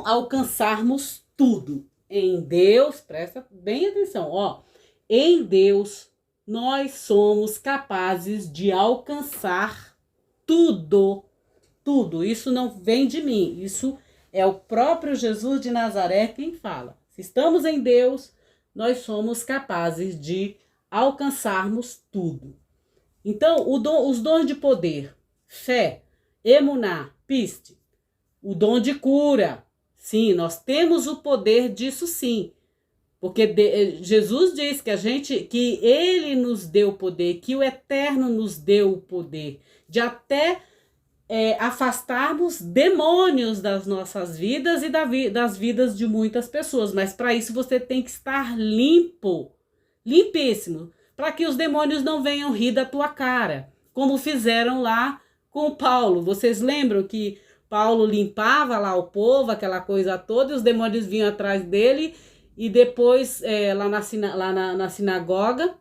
alcançarmos tudo. Em Deus, presta bem atenção, ó. Em Deus, nós somos capazes de alcançar tudo. Tudo. Isso não vem de mim. Isso é o próprio Jesus de Nazaré quem fala. Se estamos em Deus, nós somos capazes de alcançarmos tudo. Então, os dons de poder, fé, emuná, piste, o dom de cura, sim, nós temos o poder disso sim, porque Jesus diz que ele nos deu o poder, que o Eterno nos deu o poder de até afastarmos demônios das nossas vidas e das vidas de muitas pessoas, mas para isso você tem que estar limpo, limpíssimo, para que os demônios não venham rir da tua cara, como fizeram lá com Paulo. Vocês lembram que Paulo limpava lá o povo, aquela coisa toda, e os demônios vinham atrás dele, e depois lá na sinagoga,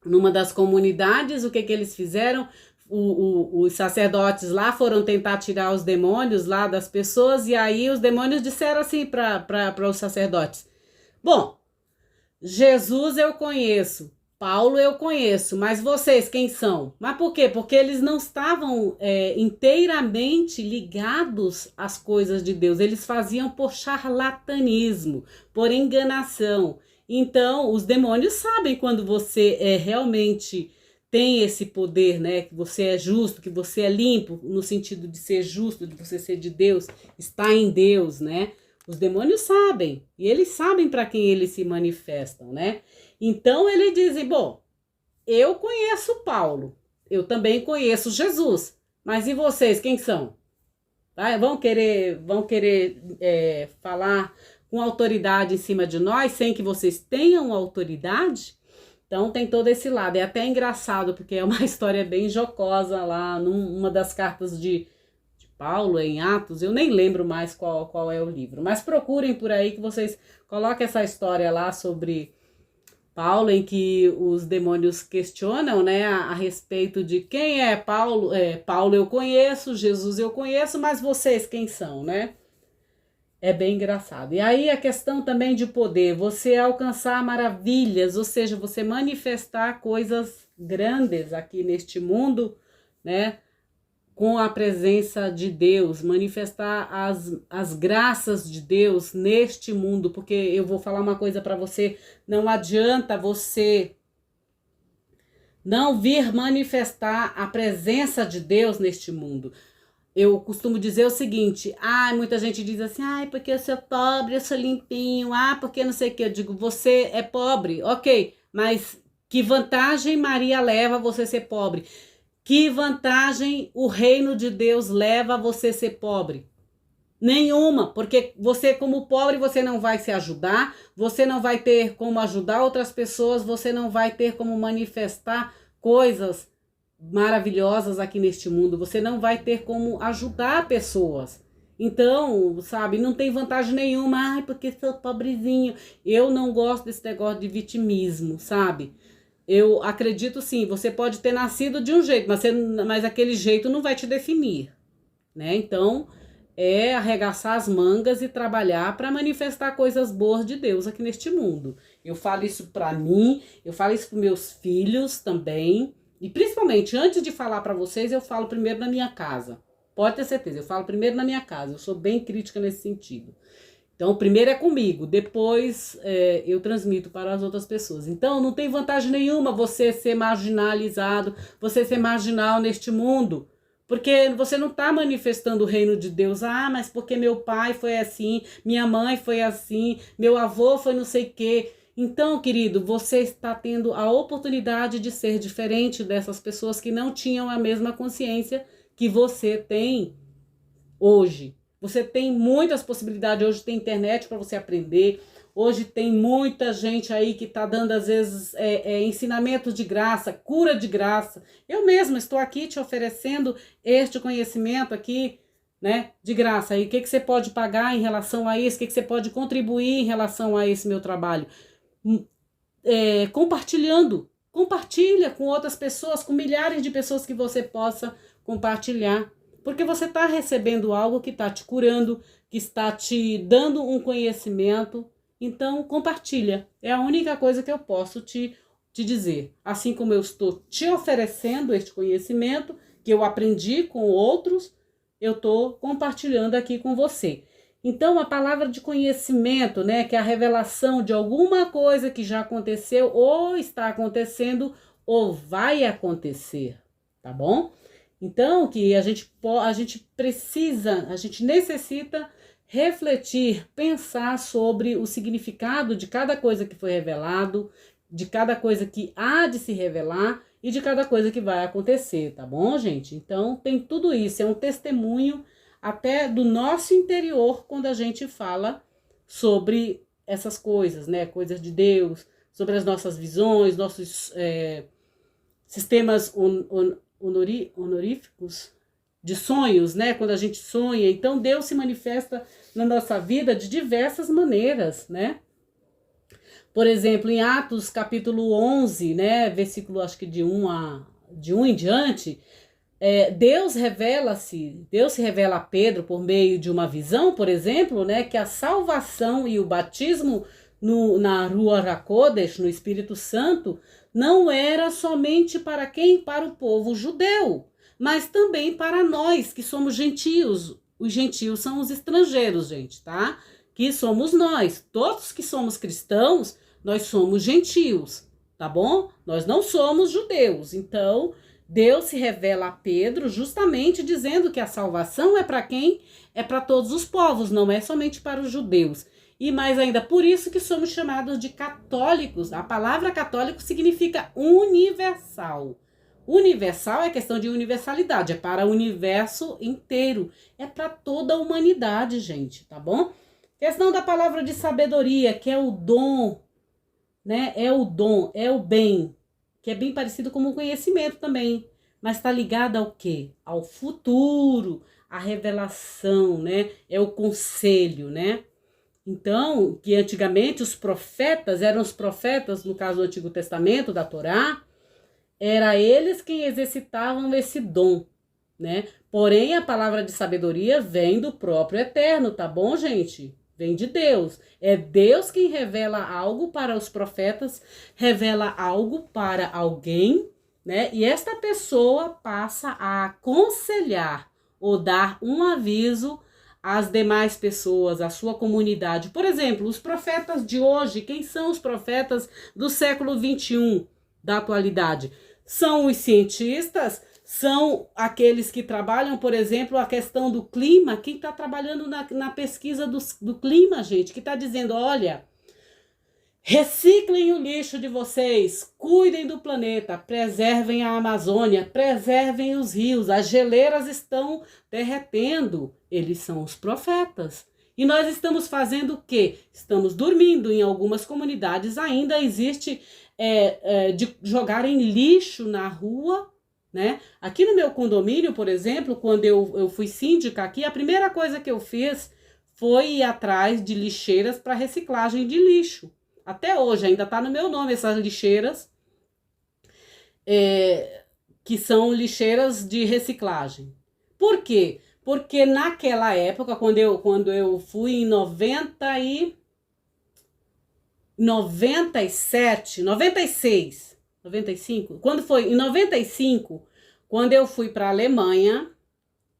numa das comunidades, o que eles fizeram? Os sacerdotes lá foram tentar tirar os demônios lá das pessoas, e aí os demônios disseram assim para os sacerdotes: bom, Jesus eu conheço, Paulo eu conheço, mas vocês quem são? Mas por quê? Porque eles não estavam inteiramente ligados às coisas de Deus. Eles faziam por charlatanismo, por enganação. Então, os demônios sabem quando você realmente tem esse poder, né? Que você é justo, que você é limpo, no sentido de ser justo, de você ser de Deus, está em Deus, né? Os demônios sabem, e eles sabem para quem eles se manifestam, né? Então eles dizem, bom, eu conheço Paulo, eu também conheço Jesus, mas e vocês, quem são? Vão querer falar com autoridade em cima de nós, sem que vocês tenham autoridade? Então tem todo esse lado, é até engraçado, porque é uma história bem jocosa lá, numa das cartas de Paulo, em Atos, eu nem lembro mais qual é o livro, mas procurem por aí que vocês coloquem essa história lá sobre Paulo, em que os demônios questionam, né, a respeito de quem é Paulo. Paulo eu conheço, Jesus eu conheço, mas vocês quem são, né? É bem engraçado. E aí a questão também de poder, você alcançar maravilhas, ou seja, você manifestar coisas grandes aqui neste mundo, né? Com a presença de Deus, manifestar as graças de Deus neste mundo, porque eu vou falar uma coisa para você, não adianta você não vir manifestar a presença de Deus neste mundo. Eu costumo dizer o seguinte, muita gente diz assim, porque eu sou pobre, eu sou limpinho, porque não sei o que. Eu digo, você é pobre, ok, mas que vantagem Maria leva a você ser pobre? Que vantagem o reino de Deus leva a você ser pobre? Nenhuma, porque você como pobre, você não vai se ajudar, você não vai ter como ajudar outras pessoas, você não vai ter como manifestar coisas maravilhosas aqui neste mundo, você não vai ter como ajudar pessoas. Então, sabe, não tem vantagem nenhuma, porque sou pobrezinho. Eu não gosto desse negócio de vitimismo, sabe? Eu acredito sim, você pode ter nascido de um jeito, mas aquele jeito não vai te definir, né? Então, é arregaçar as mangas e trabalhar para manifestar coisas boas de Deus aqui neste mundo. Eu falo isso para mim, eu falo isso para meus filhos também, e principalmente antes de falar para vocês, eu falo primeiro na minha casa. Pode ter certeza, eu falo primeiro na minha casa, eu sou bem crítica nesse sentido. Então, primeiro é comigo, depois eu transmito para as outras pessoas. Então, não tem vantagem nenhuma você ser marginalizado, você ser marginal neste mundo, porque você não está manifestando o reino de Deus. Mas porque meu pai foi assim, minha mãe foi assim, meu avô foi não sei o quê. Então, querido, você está tendo a oportunidade de ser diferente dessas pessoas que não tinham a mesma consciência que você tem hoje. Você tem muitas possibilidades, hoje tem internet para você aprender, hoje tem muita gente aí que está dando às vezes ensinamento de graça, cura de graça. Eu mesma estou aqui te oferecendo este conhecimento aqui, né, de graça. E o que você pode pagar em relação a isso, o que você pode contribuir em relação a esse meu trabalho? Compartilha com outras pessoas, com milhares de pessoas que você possa compartilhar. Porque você está recebendo algo que está te curando, que está te dando um conhecimento. Então, compartilha. É a única coisa que eu posso te dizer. Assim como eu estou te oferecendo este conhecimento, que eu aprendi com outros, eu estou compartilhando aqui com você. Então, a palavra de conhecimento, né, que é a revelação de alguma coisa que já aconteceu, ou está acontecendo, ou vai acontecer, tá bom? Então, que a gente necessita refletir, pensar sobre o significado de cada coisa que foi revelado, de cada coisa que há de se revelar e de cada coisa que vai acontecer, tá bom, gente? Então, tem tudo isso, é um testemunho até do nosso interior quando a gente fala sobre essas coisas, né? Coisas de Deus, sobre as nossas visões, nossos sistemas honoríficos de sonhos, né? Quando a gente sonha, então Deus se manifesta na nossa vida de diversas maneiras, né? Por exemplo, em Atos capítulo 11, né? Versículo acho que de 1 em diante, Deus se revela a Pedro por meio de uma visão, por exemplo, né? Que a salvação e o batismo na Ruach HaKodesh, no Espírito Santo, não era somente para quem? Para o povo judeu, mas também para nós que somos gentios. Os gentios são os estrangeiros, gente, tá? Que somos nós. Todos que somos cristãos, nós somos gentios, tá bom? Nós não somos judeus. Então, Deus se revela a Pedro justamente dizendo que a salvação é para quem? É para todos os povos, não é somente para os judeus. E mais ainda, por isso que somos chamados de católicos. A palavra católico significa universal. Universal é questão de universalidade, é para o universo inteiro. É para toda a humanidade, gente, tá bom? Questão da palavra de sabedoria, que é o dom, né? É o dom, é o bem, que é bem parecido com o conhecimento também. Mas está ligado ao quê? Ao futuro, à revelação, né? É o conselho, né? Então, que antigamente os profetas, eram os profetas, no caso do Antigo Testamento, da Torá, era eles quem exercitavam esse dom, né? Porém, a palavra de sabedoria vem do próprio Eterno, tá bom, gente? Vem de Deus. É Deus quem revela algo para os profetas, revela algo para alguém, né? E esta pessoa passa a aconselhar ou dar um aviso às demais pessoas, à sua comunidade. Por exemplo, os profetas de hoje, quem são os profetas do século 21, da atualidade? São os cientistas, são aqueles que trabalham, por exemplo, a questão do clima, quem está trabalhando na pesquisa do clima, gente, que está dizendo, olha, reciclem o lixo de vocês, cuidem do planeta, preservem a Amazônia, preservem os rios, as geleiras estão derretendo. Eles são os profetas. E nós estamos fazendo o quê? Estamos dormindo. Em algumas comunidades ainda existe de jogarem lixo na rua, né? Aqui no meu condomínio, por exemplo, quando eu fui síndica aqui, a primeira coisa que eu fiz foi ir atrás de lixeiras para reciclagem de lixo. Até hoje ainda está no meu nome essas lixeiras, que são lixeiras de reciclagem. Por quê? Porque naquela época, quando eu fui em 97, 96, 95, quando foi em 95, quando eu fui para a Alemanha,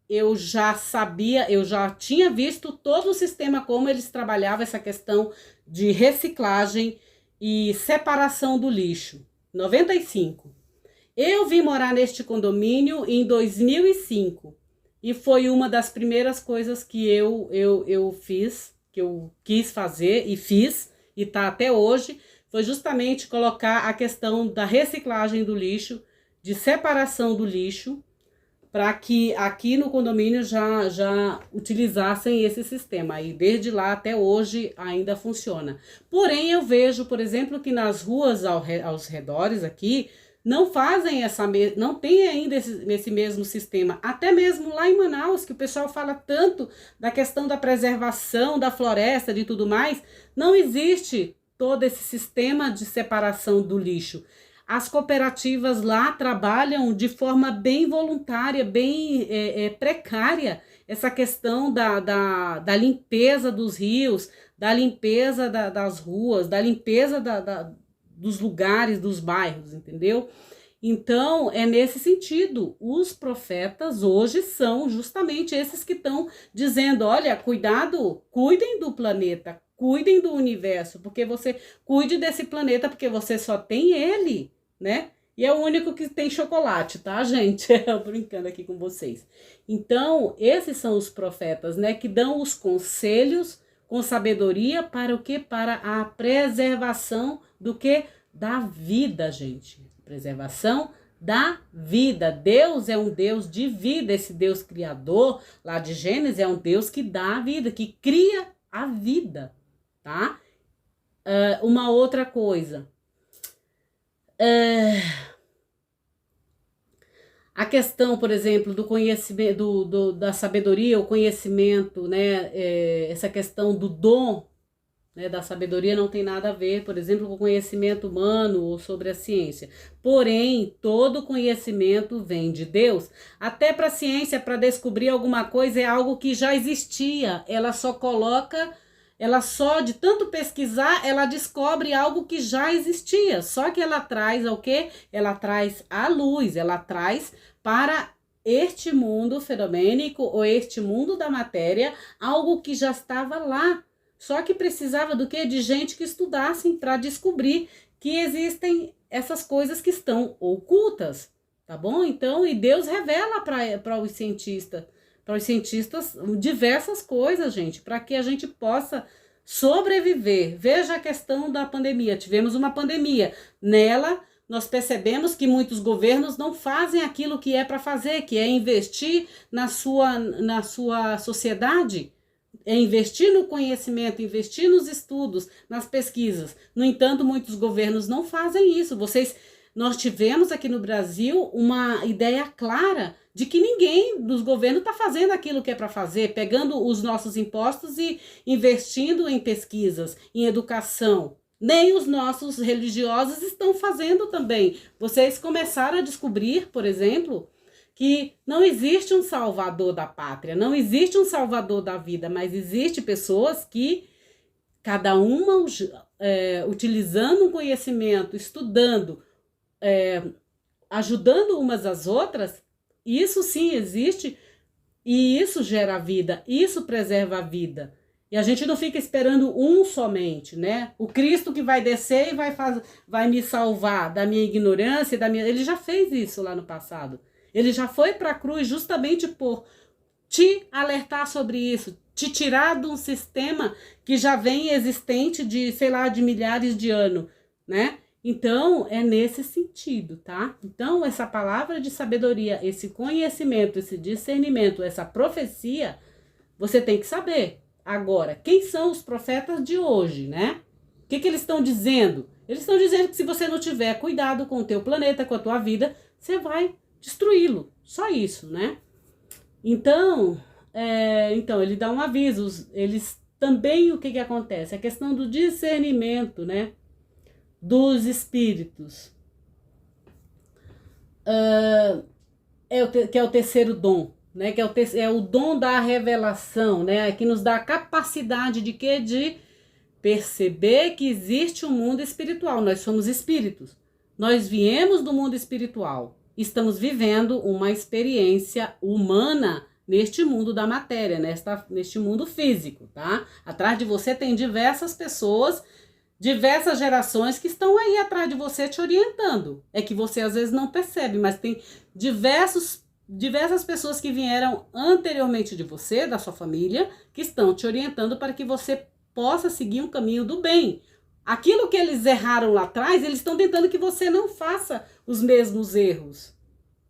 eu já sabia, eu já tinha visto todo o sistema, como eles trabalhavam essa questão de reciclagem e separação do lixo. 95. Eu vim morar neste condomínio em 2005 e foi uma das primeiras coisas que eu fiz, que eu quis fazer e fiz, e tá até hoje, foi justamente colocar a questão da reciclagem do lixo, de separação do lixo, para que aqui no condomínio já utilizassem esse sistema. E desde lá até hoje ainda funciona. Porém, eu vejo, por exemplo, que nas ruas aos redores aqui, não fazem não tem ainda esse mesmo sistema. Até mesmo lá em Manaus, que o pessoal fala tanto da questão da preservação da floresta, de tudo mais, não existe todo esse sistema de separação do lixo. As cooperativas lá trabalham de forma bem voluntária, bem precária, essa questão da limpeza dos rios, da limpeza das ruas, da limpeza dos lugares, dos bairros, entendeu? Então, é nesse sentido, os profetas hoje são justamente esses que estão dizendo, olha, cuidado, cuidem do planeta, cuidem do universo, porque você cuide desse planeta, porque você só tem ele, né? E é o único que tem chocolate, tá, gente? Eu brincando aqui com vocês. Então, esses são os profetas, né? Que dão os conselhos com sabedoria para o quê? Para a preservação do quê? Da vida, gente. Preservação da vida. Deus é um Deus de vida. Esse Deus criador, lá de Gênesis, é um Deus que dá a vida, que cria a vida, tá? Uma outra coisa. A questão, por exemplo, do conhecimento, da sabedoria, o conhecimento, né? Essa questão do dom, né, da sabedoria não tem nada a ver, por exemplo, com o conhecimento humano ou sobre a ciência. Porém, todo conhecimento vem de Deus. Até para a ciência, para descobrir alguma coisa, é algo que já existia. Ela só de tanto pesquisar, ela descobre algo que já existia. Só que ela traz o quê? Ela traz a luz, ela traz para este mundo fenomênico ou este mundo da matéria, algo que já estava lá. Só que precisava do quê? De gente que estudassem para descobrir que existem essas coisas que estão ocultas, tá bom? Então, e Deus revela para os cientistas, diversas coisas, gente, para que a gente possa sobreviver. Veja a questão da pandemia. Tivemos uma pandemia. Nela, nós percebemos que muitos governos não fazem aquilo que é para fazer, que é investir na sua sociedade, é investir no conhecimento, investir nos estudos, nas pesquisas. No entanto, muitos governos não fazem isso. Nós tivemos aqui no Brasil uma ideia clara de que ninguém dos governos está fazendo aquilo que é para fazer, pegando os nossos impostos e investindo em pesquisas, em educação. Nem os nossos religiosos estão fazendo também. Vocês começaram a descobrir, por exemplo, que não existe um salvador da pátria, não existe um salvador da vida, mas existe pessoas que cada uma utilizando um conhecimento, estudando, ajudando umas às outras, isso sim existe e isso gera vida, isso preserva a vida. E a gente não fica esperando um somente, né? O Cristo que vai descer e vai me salvar da minha ignorância, ele já fez isso lá no passado. Ele já foi para a cruz justamente por te alertar sobre isso, te tirar de um sistema que já vem existente de, sei lá, de milhares de anos, né? Então, é nesse sentido, tá? Então, essa palavra de sabedoria, esse conhecimento, esse discernimento, essa profecia, você tem que saber. Agora, quem são os profetas de hoje, né? O que eles estão dizendo? Eles estão dizendo que se você não tiver cuidado com o teu planeta, com a tua vida, você vai destruí-lo. Só isso, né? Então, ele dá um aviso. Eles também, o que acontece? A questão do discernimento, né? Dos espíritos. Que é o terceiro dom, né? Que é o dom da revelação, né? Que nos dá a capacidade de quê? De perceber que existe um mundo espiritual. Nós somos espíritos. Nós viemos do mundo espiritual. Estamos vivendo uma experiência humana neste mundo da matéria, neste mundo físico, tá? Atrás de você tem diversas pessoas, diversas gerações que estão aí atrás de você te orientando. É que você às vezes não percebe, mas tem diversas pessoas que vieram anteriormente de você, da sua família, que estão te orientando para que você possa seguir um caminho do bem. Aquilo que eles erraram lá atrás, eles estão tentando que você não faça os mesmos erros.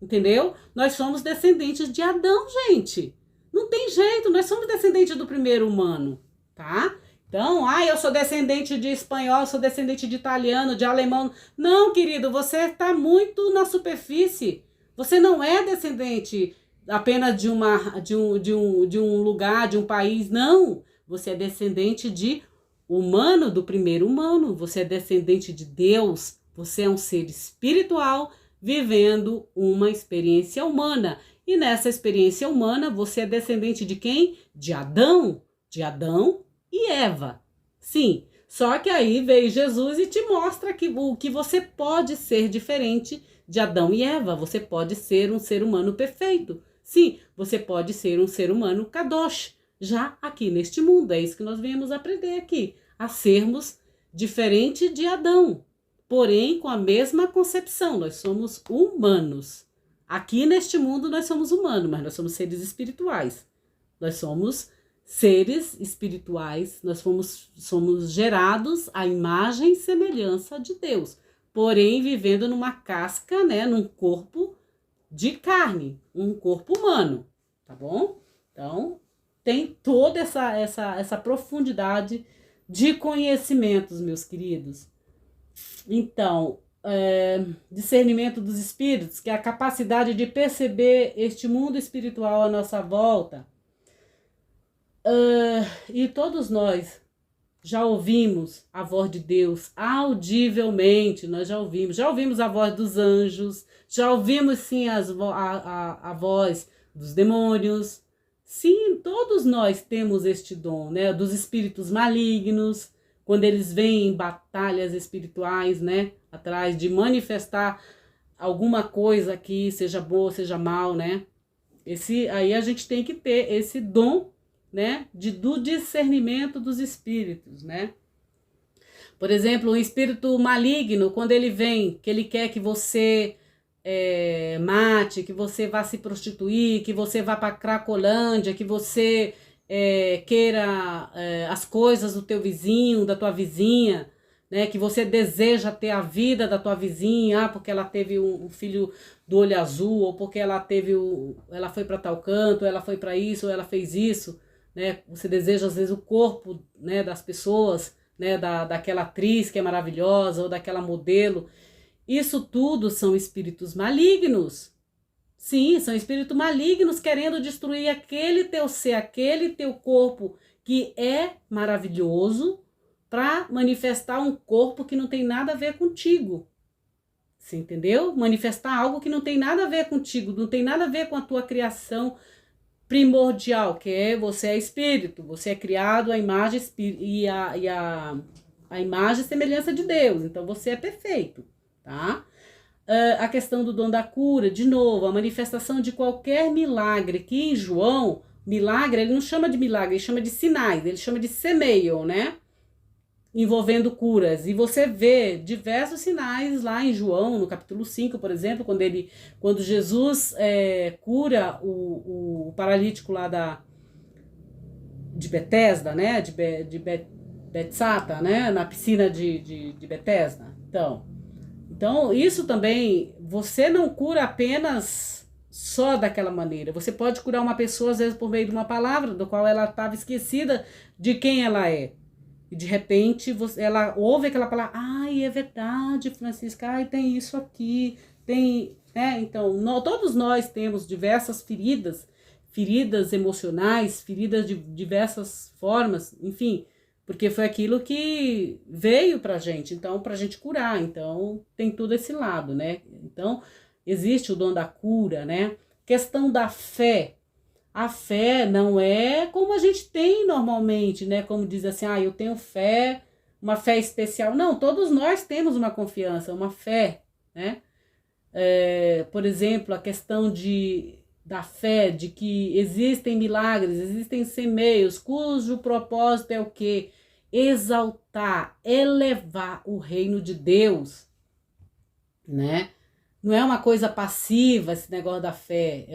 Entendeu? Nós somos descendentes de Adão, gente. Não tem jeito, nós somos descendentes do primeiro humano, tá? Então, eu sou descendente de espanhol, sou descendente de italiano, de alemão. Não, querido, você está muito na superfície. Você não é descendente apenas de um lugar, de um país, não. Você é descendente de humano, do primeiro humano. Você é descendente de Deus. Você é um ser espiritual vivendo uma experiência humana. E nessa experiência humana, você é descendente de quem? De Adão. De Adão e Eva. Sim, só que aí veio Jesus e te mostra que você pode ser diferente de Adão e Eva. Você pode ser um ser humano perfeito. Sim, você pode ser um ser humano kadosh, já aqui neste mundo. É isso que nós viemos aprender aqui, a sermos diferente de Adão, porém com a mesma concepção. Nós somos humanos. Aqui neste mundo nós somos humanos, mas nós somos seres espirituais. Nós somos seres espirituais, nós somos gerados à imagem e semelhança de Deus, porém vivendo numa casca, né, num corpo de carne, um corpo humano, tá bom? Então, tem toda essa profundidade de conhecimentos, meus queridos. Então, discernimento dos espíritos, que é a capacidade de perceber este mundo espiritual à nossa volta. E todos nós já ouvimos a voz de Deus audivelmente, nós já ouvimos a voz dos anjos, já ouvimos sim a voz dos demônios. Sim, todos nós temos este dom, né? Dos espíritos malignos, quando eles vêm em batalhas espirituais, né? Atrás de manifestar alguma coisa que seja boa, seja mal, né? Aí a gente tem que ter esse dom, né? Do discernimento dos espíritos, né? Por exemplo, um espírito maligno, quando ele vem, que ele quer que você mate, que você vá se prostituir, que você vá para Cracolândia, que você queira as coisas do teu vizinho, da tua vizinha, né? Que você deseja ter a vida da tua vizinha, porque ela teve um filho do olho azul, ou porque ela foi para tal canto, ou ela foi para isso, ou ela fez isso, né? Você deseja às vezes o corpo, né, das pessoas, né, daquela atriz que é maravilhosa, ou daquela modelo. Isso tudo são espíritos malignos. Sim, são espíritos malignos querendo destruir aquele teu ser, aquele teu corpo que é maravilhoso, para manifestar um corpo que não tem nada a ver contigo. Você entendeu? Manifestar algo que não tem nada a ver contigo, não tem nada a ver com a tua criação primordial, que é você é espírito, você é criado à imagem a imagem e semelhança de Deus, então você é perfeito, tá? A questão do dom da cura, de novo, a manifestação de qualquer milagre, que em João, milagre, ele não chama de milagre, ele chama de sinais, ele chama de semeion, né? Envolvendo curas, e você vê diversos sinais lá em João, no capítulo 5, por exemplo, quando Jesus cura o paralítico lá de Betesda, né, Betsata, né, na piscina de Betesda. Então, isso também, você não cura apenas só daquela maneira, você pode curar uma pessoa, às vezes, por meio de uma palavra, do qual ela estava esquecida de quem ela é. E de repente ela ouve aquela palavra, ai, é verdade, Francisca, ai, tem isso aqui, tem. Então, todos nós temos diversas feridas emocionais, feridas de diversas formas, enfim, porque foi aquilo que veio pra gente, então, pra gente curar, então, tem tudo esse lado, né? Então, existe o dom da cura, né? Questão da fé. A fé não é como a gente tem normalmente, né? Como diz assim, eu tenho fé, uma fé especial. Não, todos nós temos uma confiança, uma fé, né? Por exemplo, a questão da fé, de que existem milagres, existem semeios, cujo propósito é o quê? Exaltar, elevar o reino de Deus, né? Não é uma coisa passiva esse negócio da fé,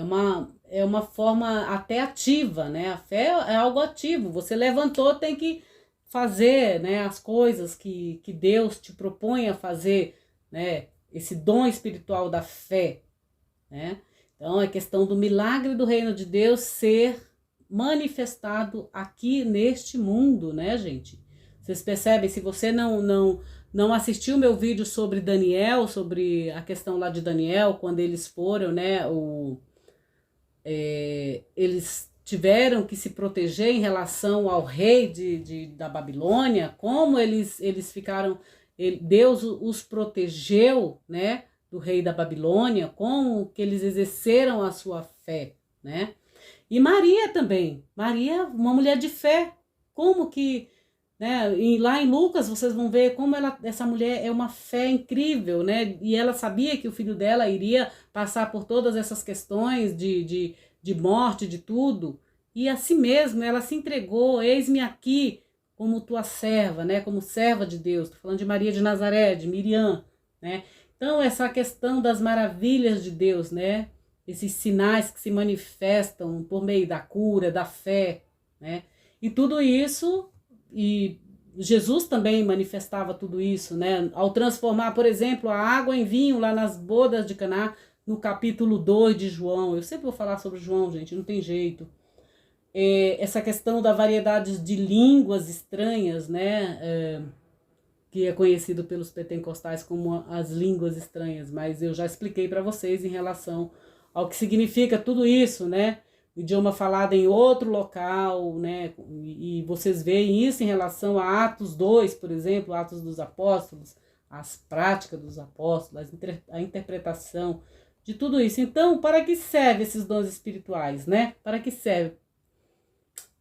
é uma forma até ativa, né? A fé é algo ativo, você levantou, tem que fazer, né, as coisas que Deus te propõe a fazer, né? Esse dom espiritual da fé, né? Então é questão do milagre do reino de Deus ser manifestado aqui neste mundo, né, gente? Vocês percebem, se você não assistiu meu vídeo sobre Daniel, sobre a questão lá de Daniel, quando eles foram, né, eles tiveram que se proteger em relação ao rei da Babilônia, como eles ficaram, Deus os protegeu, né, do rei da Babilônia, como que eles exerceram a sua fé, né? E Maria também, Maria, uma mulher de fé, como que, né? E lá em Lucas vocês vão ver como essa mulher é uma fé incrível, né? E ela sabia que o filho dela iria passar por todas essas questões de morte, de tudo. E assim mesmo, ela se entregou, eis-me aqui como tua serva, né? Como serva de Deus. Estou falando de Maria de Nazaré, de Miriam, né? Então essa questão das maravilhas de Deus, né? Esses sinais que se manifestam por meio da cura, da fé, né? E tudo isso, e Jesus também manifestava tudo isso, né? Ao transformar, por exemplo, a água em vinho lá nas bodas de Caná, no capítulo 2 de João. Eu sempre vou falar sobre João, gente, não tem jeito. Essa questão da variedade de línguas estranhas, né? Que é conhecido pelos pentecostais como as línguas estranhas, mas eu já expliquei para vocês em relação ao que significa tudo isso, né? O idioma falado em outro local, né? E vocês veem isso em relação a Atos 2, por exemplo, Atos dos Apóstolos, as práticas dos apóstolos, a interpretação de tudo isso. Então, para que servem esses dons espirituais, né? Para que serve?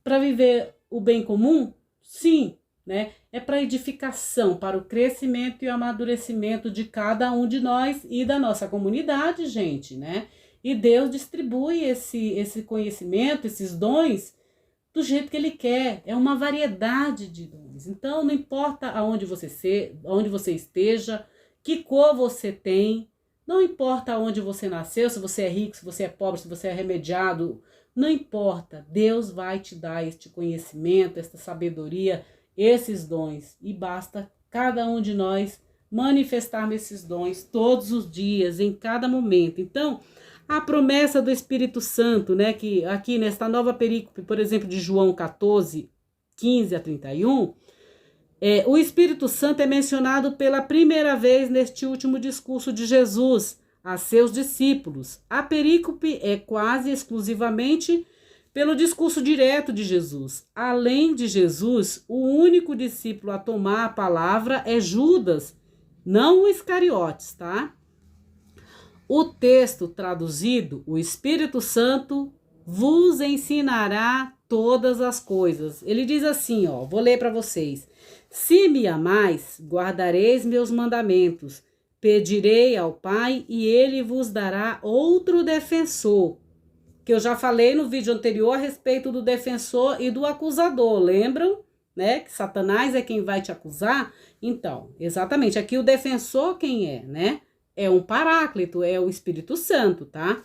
Para viver o bem comum? Sim, né? É para edificação, para o crescimento e o amadurecimento de cada um de nós e da nossa comunidade, gente, né? E Deus distribui esse conhecimento, esses dons, do jeito que Ele quer. É uma variedade de dons. Então, não importa aonde você esteja, que cor você tem, não importa onde você nasceu, se você é rico, se você é pobre, se você é remediado, não importa. Deus vai te dar este conhecimento, esta sabedoria, esses dons. E basta cada um de nós manifestarmos esses dons todos os dias, em cada momento. Então, a promessa do Espírito Santo, né, que aqui nesta nova perícope, por exemplo, de João 14, 15 a 31, o Espírito Santo é mencionado pela primeira vez neste último discurso de Jesus a seus discípulos. A perícope é quase exclusivamente pelo discurso direto de Jesus. Além de Jesus, o único discípulo a tomar a palavra é Judas, não o Iscariotes, tá? O texto traduzido, o Espírito Santo vos ensinará todas as coisas. Ele diz assim, ó, vou ler para vocês. Se me amais, guardareis meus mandamentos. Pedirei ao Pai e ele vos dará outro defensor. Que eu já falei no vídeo anterior a respeito do defensor e do acusador, lembram? Né? Que Satanás é quem vai te acusar. Então, exatamente, aqui o defensor quem é, né? É um paráclito, é o Espírito Santo, tá?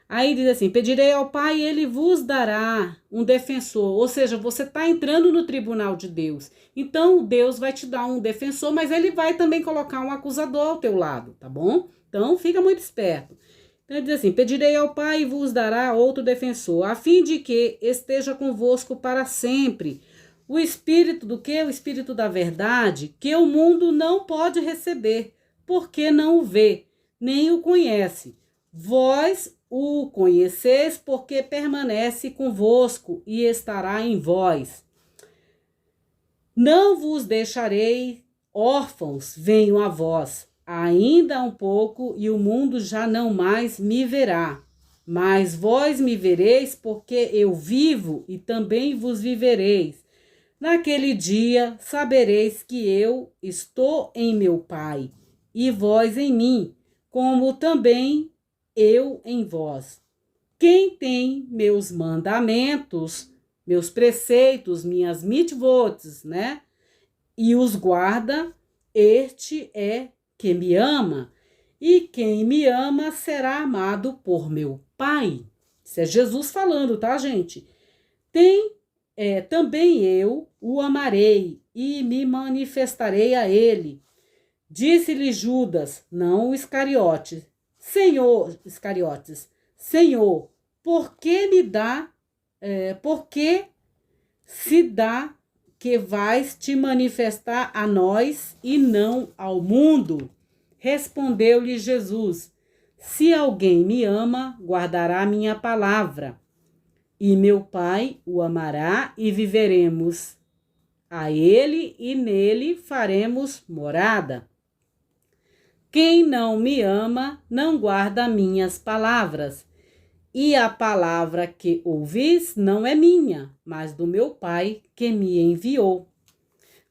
Aí diz assim, pedirei ao Pai e ele vos dará um defensor. Ou seja, você está entrando no tribunal de Deus. Então, Deus vai te dar um defensor, mas ele vai também colocar um acusador ao teu lado, tá bom? Então, fica muito esperto. Então, ele diz assim, pedirei ao Pai e vos dará outro defensor, a fim de que esteja convosco para sempre. O Espírito do que? O Espírito da verdade, que o mundo não pode receber, porque não o vê, nem o conhece. Vós o conheceis, porque permanece convosco e estará em vós. Não vos deixarei órfãos, venho a vós. Ainda um pouco e o mundo já não mais me verá. Mas vós me vereis, porque eu vivo e também vos vivereis. Naquele dia sabereis que eu estou em meu Pai, e vós em mim, como também eu em vós. Quem tem meus mandamentos, meus preceitos, minhas mitzvotes, né? E os guarda, este é que me ama. E quem me ama será amado por meu Pai. Isso é Jesus falando, tá, gente? Também eu o amarei e me manifestarei a ele. Disse-lhe Judas, não o Iscariotes, Senhor, por que se dá que vais te manifestar a nós e não ao mundo? Respondeu-lhe Jesus, se alguém me ama, guardará minha palavra, e meu Pai o amará e viveremos a ele e nele faremos morada. Quem não me ama, não guarda minhas palavras. E a palavra que ouvis não é minha, mas do meu Pai que me enviou.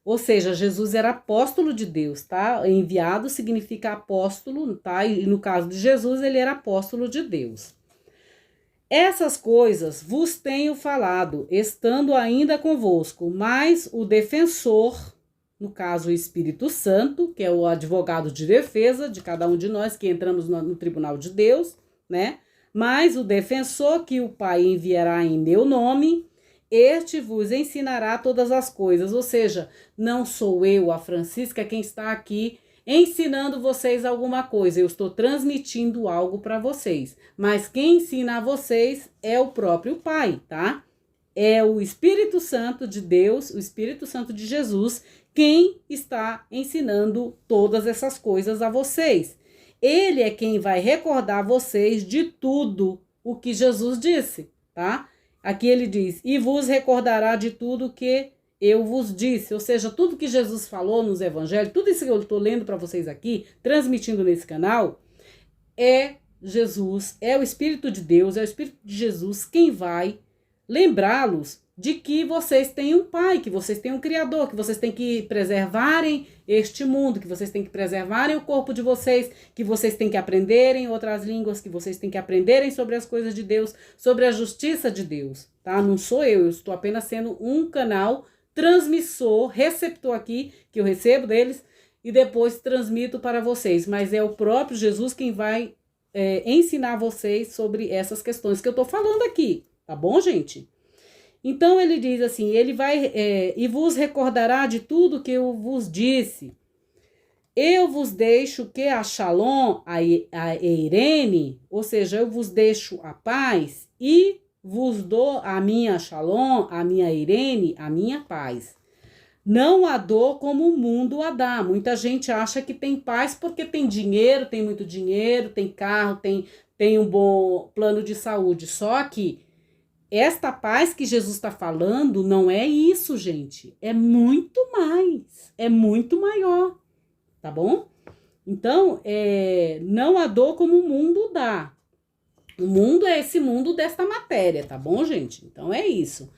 Ou seja, Jesus era apóstolo de Deus, tá? Enviado significa apóstolo, tá? E no caso de Jesus, ele era apóstolo de Deus. Essas coisas vos tenho falado, estando ainda convosco, mas o defensor, no caso o Espírito Santo, que é o advogado de defesa de cada um de nós que entramos no tribunal de Deus, né? Mas o defensor que o Pai enviará em meu nome, este vos ensinará todas as coisas. Ou seja, não sou eu, a Francisca, quem está aqui ensinando vocês alguma coisa. Eu estou transmitindo algo para vocês. Mas quem ensina a vocês é o próprio Pai, tá? É o Espírito Santo de Deus, o Espírito Santo de Jesus, quem está ensinando todas essas coisas a vocês. Ele é quem vai recordar vocês de tudo o que Jesus disse, tá? Aqui ele diz, e vos recordará de tudo que eu vos disse. Ou seja, tudo que Jesus falou nos evangelhos, tudo isso que eu estou lendo para vocês aqui, transmitindo nesse canal, é Jesus, é o Espírito de Deus, é o Espírito de Jesus quem vai lembrá-los de que vocês têm um Pai, que vocês têm um Criador, que vocês têm que preservarem este mundo, que vocês têm que preservarem o corpo de vocês, que vocês têm que aprenderem outras línguas, que vocês têm que aprenderem sobre as coisas de Deus, sobre a justiça de Deus, tá? Não sou eu estou apenas sendo um canal transmissor, receptor aqui, que eu recebo deles e depois transmito para vocês, mas é o próprio Jesus quem vai ensinar vocês sobre essas questões que eu estou falando aqui, tá bom, gente? Então ele diz assim, ele vai e vos recordará de tudo que eu vos disse. Eu vos deixo que a Shalom, a Eirene, ou seja, eu vos deixo a paz e vos dou a minha Shalom, a minha Eirene, a minha paz. Não a dou como o mundo a dá. Muita gente acha que tem paz porque tem dinheiro, tem muito dinheiro, tem carro, tem um bom plano de saúde. Só que esta paz que Jesus está falando não é isso, gente. É muito mais. É muito maior. Tá bom? Então, não a dor como o mundo dá. O mundo é esse mundo desta matéria, tá bom, gente? Então é isso.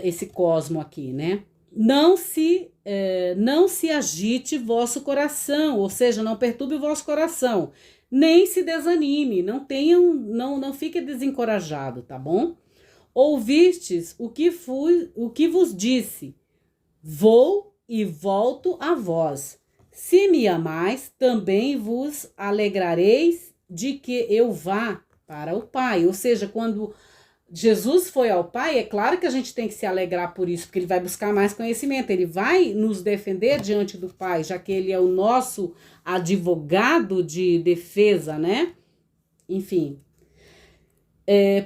Esse cosmo aqui, né? Não se agite vosso coração, ou seja, não perturbe o vosso coração, nem se desanime, não fique desencorajado, tá bom? Ouvistes o que vos disse, vou e volto a vós. Se me amais, também vos alegrareis de que eu vá para o Pai. Ou seja, quando Jesus foi ao Pai, é claro que a gente tem que se alegrar por isso, porque ele vai buscar mais conhecimento, ele vai nos defender diante do Pai, já que ele é o nosso advogado de defesa, né? Enfim,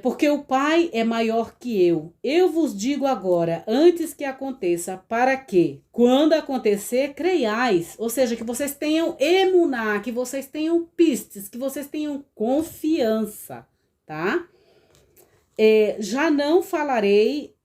porque o Pai é maior que eu. Eu vos digo agora, antes que aconteça, para que, quando acontecer, creiais. Ou seja, que vocês tenham emuná, que vocês tenham pistes, que vocês tenham confiança, tá? Já não falarei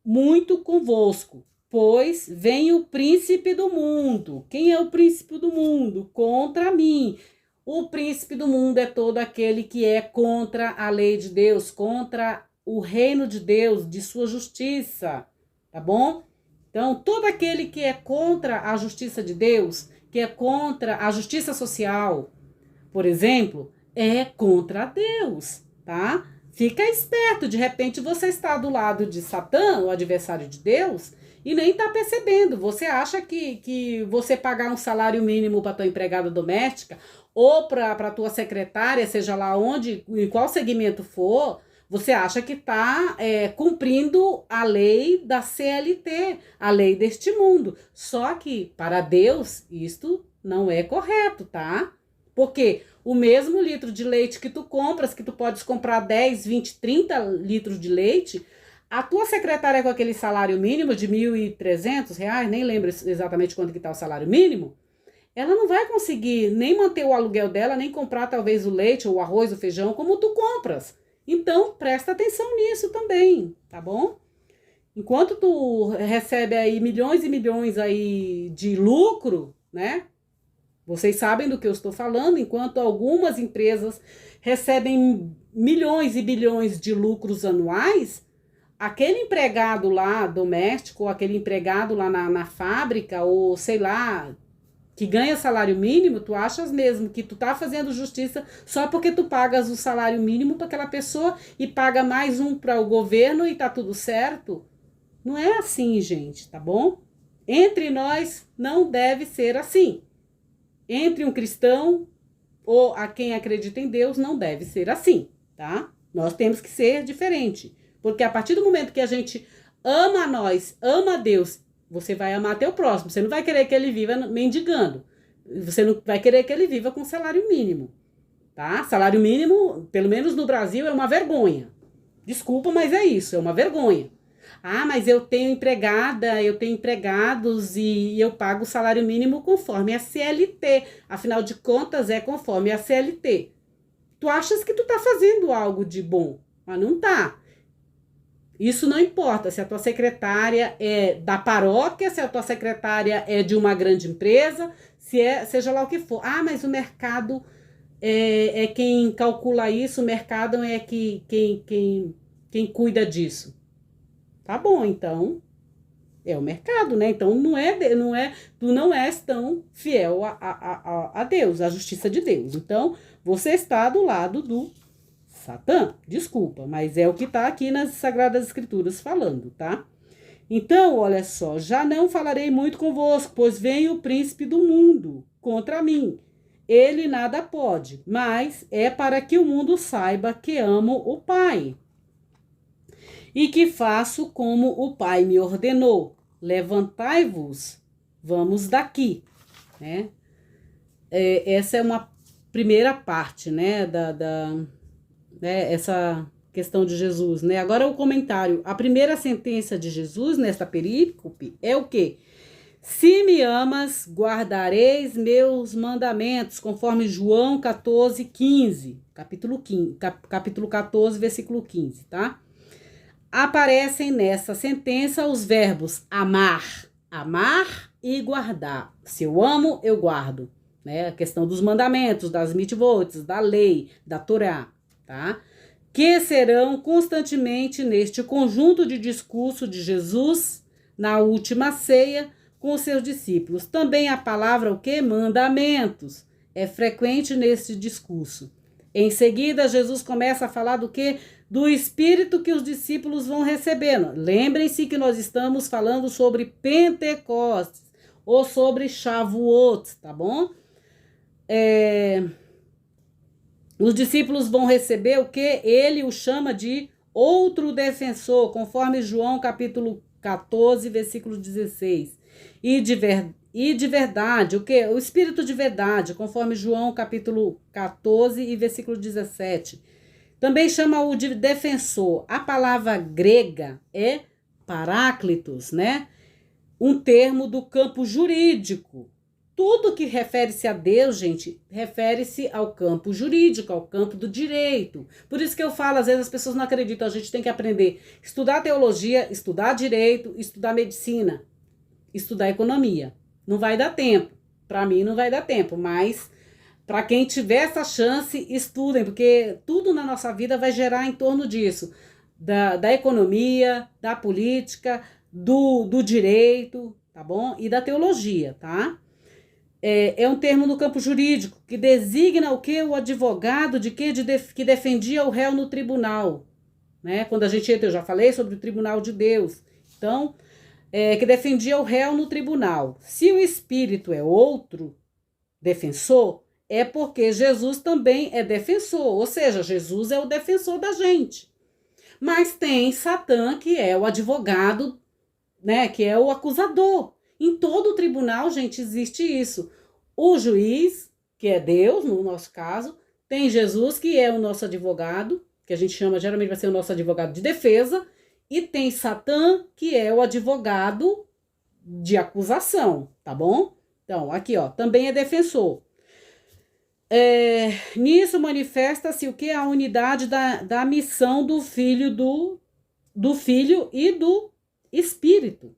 muito convosco, pois vem o príncipe do mundo. Quem é o príncipe do mundo? Contra mim. O príncipe do mundo é todo aquele que é contra a lei de Deus, contra o reino de Deus, de sua justiça, tá bom? Então, todo aquele que é contra a justiça de Deus, que é contra a justiça social, por exemplo, é contra Deus, tá? Fica esperto, de repente você está do lado de Satã, o adversário de Deus, e nem está percebendo. Você acha que você pagar um salário mínimo para tua empregada doméstica ou para a tua secretária, seja lá onde, em qual segmento for, você acha que está cumprindo a lei da CLT, a lei deste mundo. Só que, para Deus, isto não é correto, tá? Porque o mesmo litro de leite que tu compras, que tu podes comprar 10, 20, 30 litros de leite, a tua secretária com aquele salário mínimo de R$ 1.300, nem lembro exatamente quanto que tá o salário mínimo, ela não vai conseguir nem manter o aluguel dela, nem comprar talvez o leite, ou o arroz, o feijão, como tu compras. Então, presta atenção nisso também, tá bom? Enquanto tu recebe aí milhões e milhões aí de lucro, né? Vocês sabem do que eu estou falando, enquanto algumas empresas recebem milhões e bilhões de lucros anuais, aquele empregado lá doméstico, ou aquele empregado lá na fábrica, ou sei lá, que ganha salário mínimo, tu achas mesmo que tu tá fazendo justiça só porque tu pagas o salário mínimo para aquela pessoa e paga mais um para o governo e tá tudo certo? Não é assim, gente, tá bom? Entre nós não deve ser assim. Entre um cristão ou a quem acredita em Deus não deve ser assim, tá? Nós temos que ser diferente, porque a partir do momento que a gente ama a nós, ama a Deus, você vai amar teu próximo, você não vai querer que ele viva mendigando, você não vai querer que ele viva com salário mínimo, tá? Salário mínimo, pelo menos no Brasil, é uma vergonha. Desculpa, mas é isso, é uma vergonha. Ah, mas eu tenho empregada, eu tenho empregados e eu pago o salário mínimo conforme a CLT. Afinal de contas, é conforme a CLT. Tu achas que tu tá fazendo algo de bom, mas não tá. Isso não importa se a tua secretária é da paróquia, se a tua secretária é de uma grande empresa, seja lá o que for. Ah, mas o mercado é quem calcula isso, o mercado é quem cuida disso. Tá bom, então é o mercado, né? Então tu não és tão fiel a Deus, à justiça de Deus. Então você está do lado do Satã, desculpa, mas é o que está aqui nas Sagradas Escrituras falando, tá? Então, olha só, já não falarei muito convosco, pois vem o príncipe do mundo contra mim. Ele nada pode, mas é para que o mundo saiba que amo o Pai e que faço como o Pai me ordenou. Levantai-vos, vamos daqui, né? Essa é uma primeira parte, né, né, essa questão de Jesus, né? Agora o comentário. A primeira sentença de Jesus nesta perícope é o quê? Se me amas, guardareis meus mandamentos, conforme João 14, 15, capítulo 14, versículo 15, tá? Aparecem nessa sentença os verbos amar e guardar. Se eu amo, eu guardo. né? A questão dos mandamentos, das mitzvot, da lei, da Torá, tá? Que serão constantemente neste conjunto de discurso de Jesus na última ceia com os seus discípulos. Também a palavra o quê? Mandamentos. É frequente nesse discurso. Em seguida, Jesus começa a falar do quê? Do Espírito que os discípulos vão recebendo. Lembrem-se que nós estamos falando sobre Pentecostes ou sobre Shavuot, tá bom? Os discípulos vão receber o que? Ele o chama de outro defensor, conforme João capítulo 14, versículo 16. E de verdade, o que? O Espírito de verdade, conforme João capítulo 14 e versículo 17. Também chama-o de defensor. A palavra grega é paráclitos, né? Um termo do campo jurídico. Tudo que refere-se a Deus, gente, refere-se ao campo jurídico, ao campo do direito. Por isso que eu falo, às vezes as pessoas não acreditam, a gente tem que aprender a estudar teologia, estudar direito, estudar medicina, estudar economia. Não vai dar tempo. Para mim não vai dar tempo, mas para quem tiver essa chance, estudem, porque tudo na nossa vida vai gerar em torno disso. Da economia, da política, do direito, tá bom? E da teologia, tá? É um termo no campo jurídico que designa o que? O advogado que defendia o réu no tribunal, né? Quando a gente entra, eu já falei sobre o tribunal de Deus. Então, que defendia o réu no tribunal. Se o Espírito é outro defensor, é porque Jesus também é defensor, ou seja, Jesus é o defensor da gente. Mas tem Satã, que é o advogado, né? Que é o acusador. Em todo o tribunal, gente, existe isso. O juiz, que é Deus, no nosso caso, tem Jesus, que é o nosso advogado, que a gente chama, geralmente vai ser o nosso advogado de defesa, e tem Satã, que é o advogado de acusação, tá bom? Então, aqui, ó, também é defensor. Nisso manifesta-se o que? A unidade da missão do Filho, do Filho e do Espírito.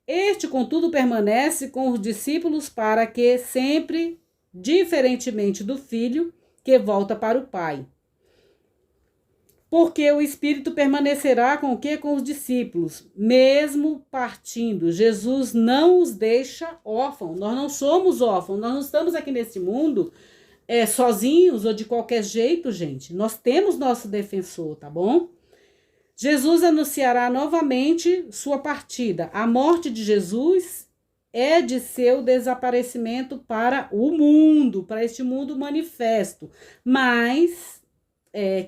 Este, contudo, permanece com os discípulos para que sempre, diferentemente do Filho, que volta para o Pai. Porque o Espírito permanecerá com o quê? Com os discípulos, mesmo partindo. Jesus não os deixa órfãos. Nós não somos órfãos, nós não estamos aqui nesse mundo sozinhos ou de qualquer jeito, gente. Nós temos nosso defensor, tá bom? Jesus anunciará novamente sua partida. A morte de Jesus é de seu desaparecimento para o mundo, para este mundo manifesto, mas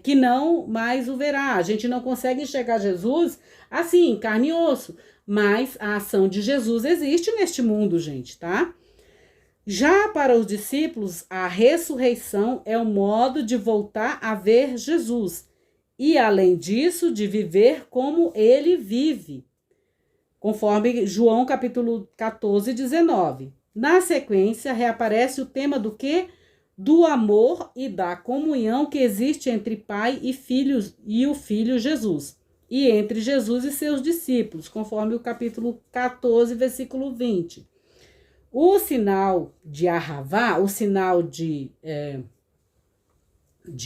que não mais o verá. A gente não consegue enxergar Jesus assim, carne e osso, mas a ação de Jesus existe neste mundo, gente, tá? Já para os discípulos, a ressurreição é o modo de voltar a ver Jesus e, além disso, de viver como ele vive, conforme João capítulo 14, 19. Na sequência, reaparece o tema do quê? Do amor e da comunhão que existe entre Pai e Filhos e o Filho Jesus, e entre Jesus e seus discípulos, conforme o capítulo 14, versículo 20. O sinal de Ahavá, o sinal de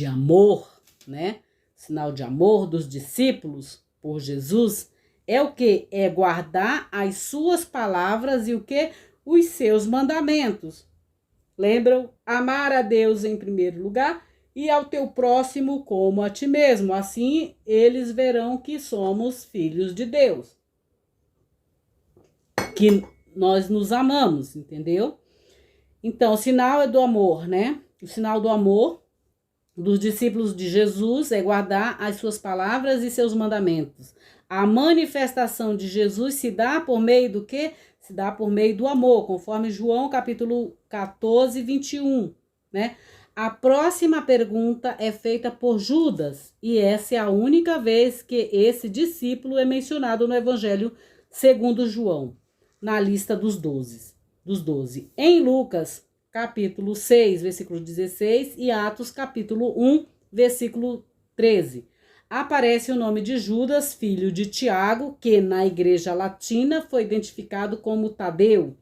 amor, né? Sinal de amor dos discípulos por Jesus é o que? É guardar as suas palavras e o que? Os seus mandamentos. Lembram? Amar a Deus em primeiro lugar e ao teu próximo como a ti mesmo. Assim eles verão que somos filhos de Deus. Que nós nos amamos, entendeu? Então, o sinal é do amor, né? O sinal do amor dos discípulos de Jesus é guardar as suas palavras e seus mandamentos. A manifestação de Jesus se dá por meio do quê? Se dá por meio do amor, conforme João capítulo 14, 21, né? A próxima pergunta é feita por Judas, e essa é a única vez que esse discípulo é mencionado no Evangelho segundo João, na lista dos 12. Em Lucas, capítulo 6, versículo 16, e Atos, capítulo 1, versículo 13. Aparece o nome de Judas, filho de Tiago, que na igreja latina foi identificado como Tadeu.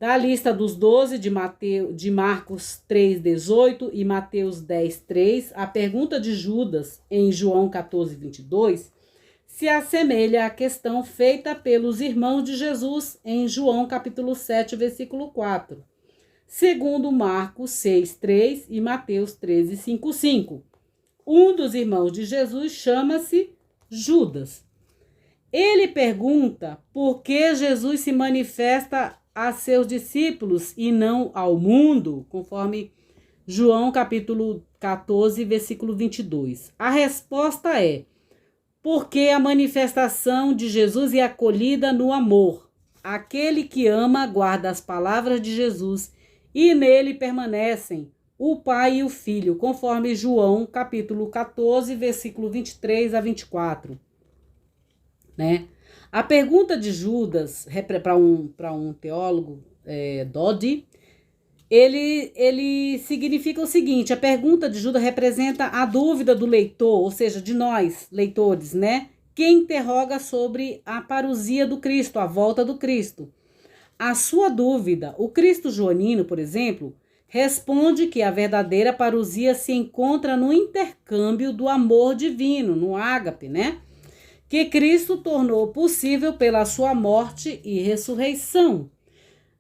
Da lista dos 12 de Marcos 3,18 e Mateus 10,3, a pergunta de Judas em João 14,22 se assemelha à questão feita pelos irmãos de Jesus em João capítulo 7, versículo 4, segundo Marcos 6,3 e Mateus 13,5. Um dos irmãos de Jesus chama-se Judas. Ele pergunta por que Jesus se manifesta a seus discípulos e não ao mundo, conforme João capítulo 14, versículo 22. A resposta é: porque a manifestação de Jesus é acolhida no amor. Aquele que ama guarda as palavras de Jesus e nele permanecem o Pai e o Filho, conforme João capítulo 14, versículo 23 a 24. Né? A pergunta de Judas, para um teólogo, Dodge, ele significa o seguinte: a pergunta de Judas representa a dúvida do leitor, ou seja, de nós, leitores, né? Que interroga sobre a parousia do Cristo, a volta do Cristo. A sua dúvida, o Cristo joanino, por exemplo, responde que a verdadeira parousia se encontra no intercâmbio do amor divino, no ágape, né? Que Cristo tornou possível pela sua morte e ressurreição.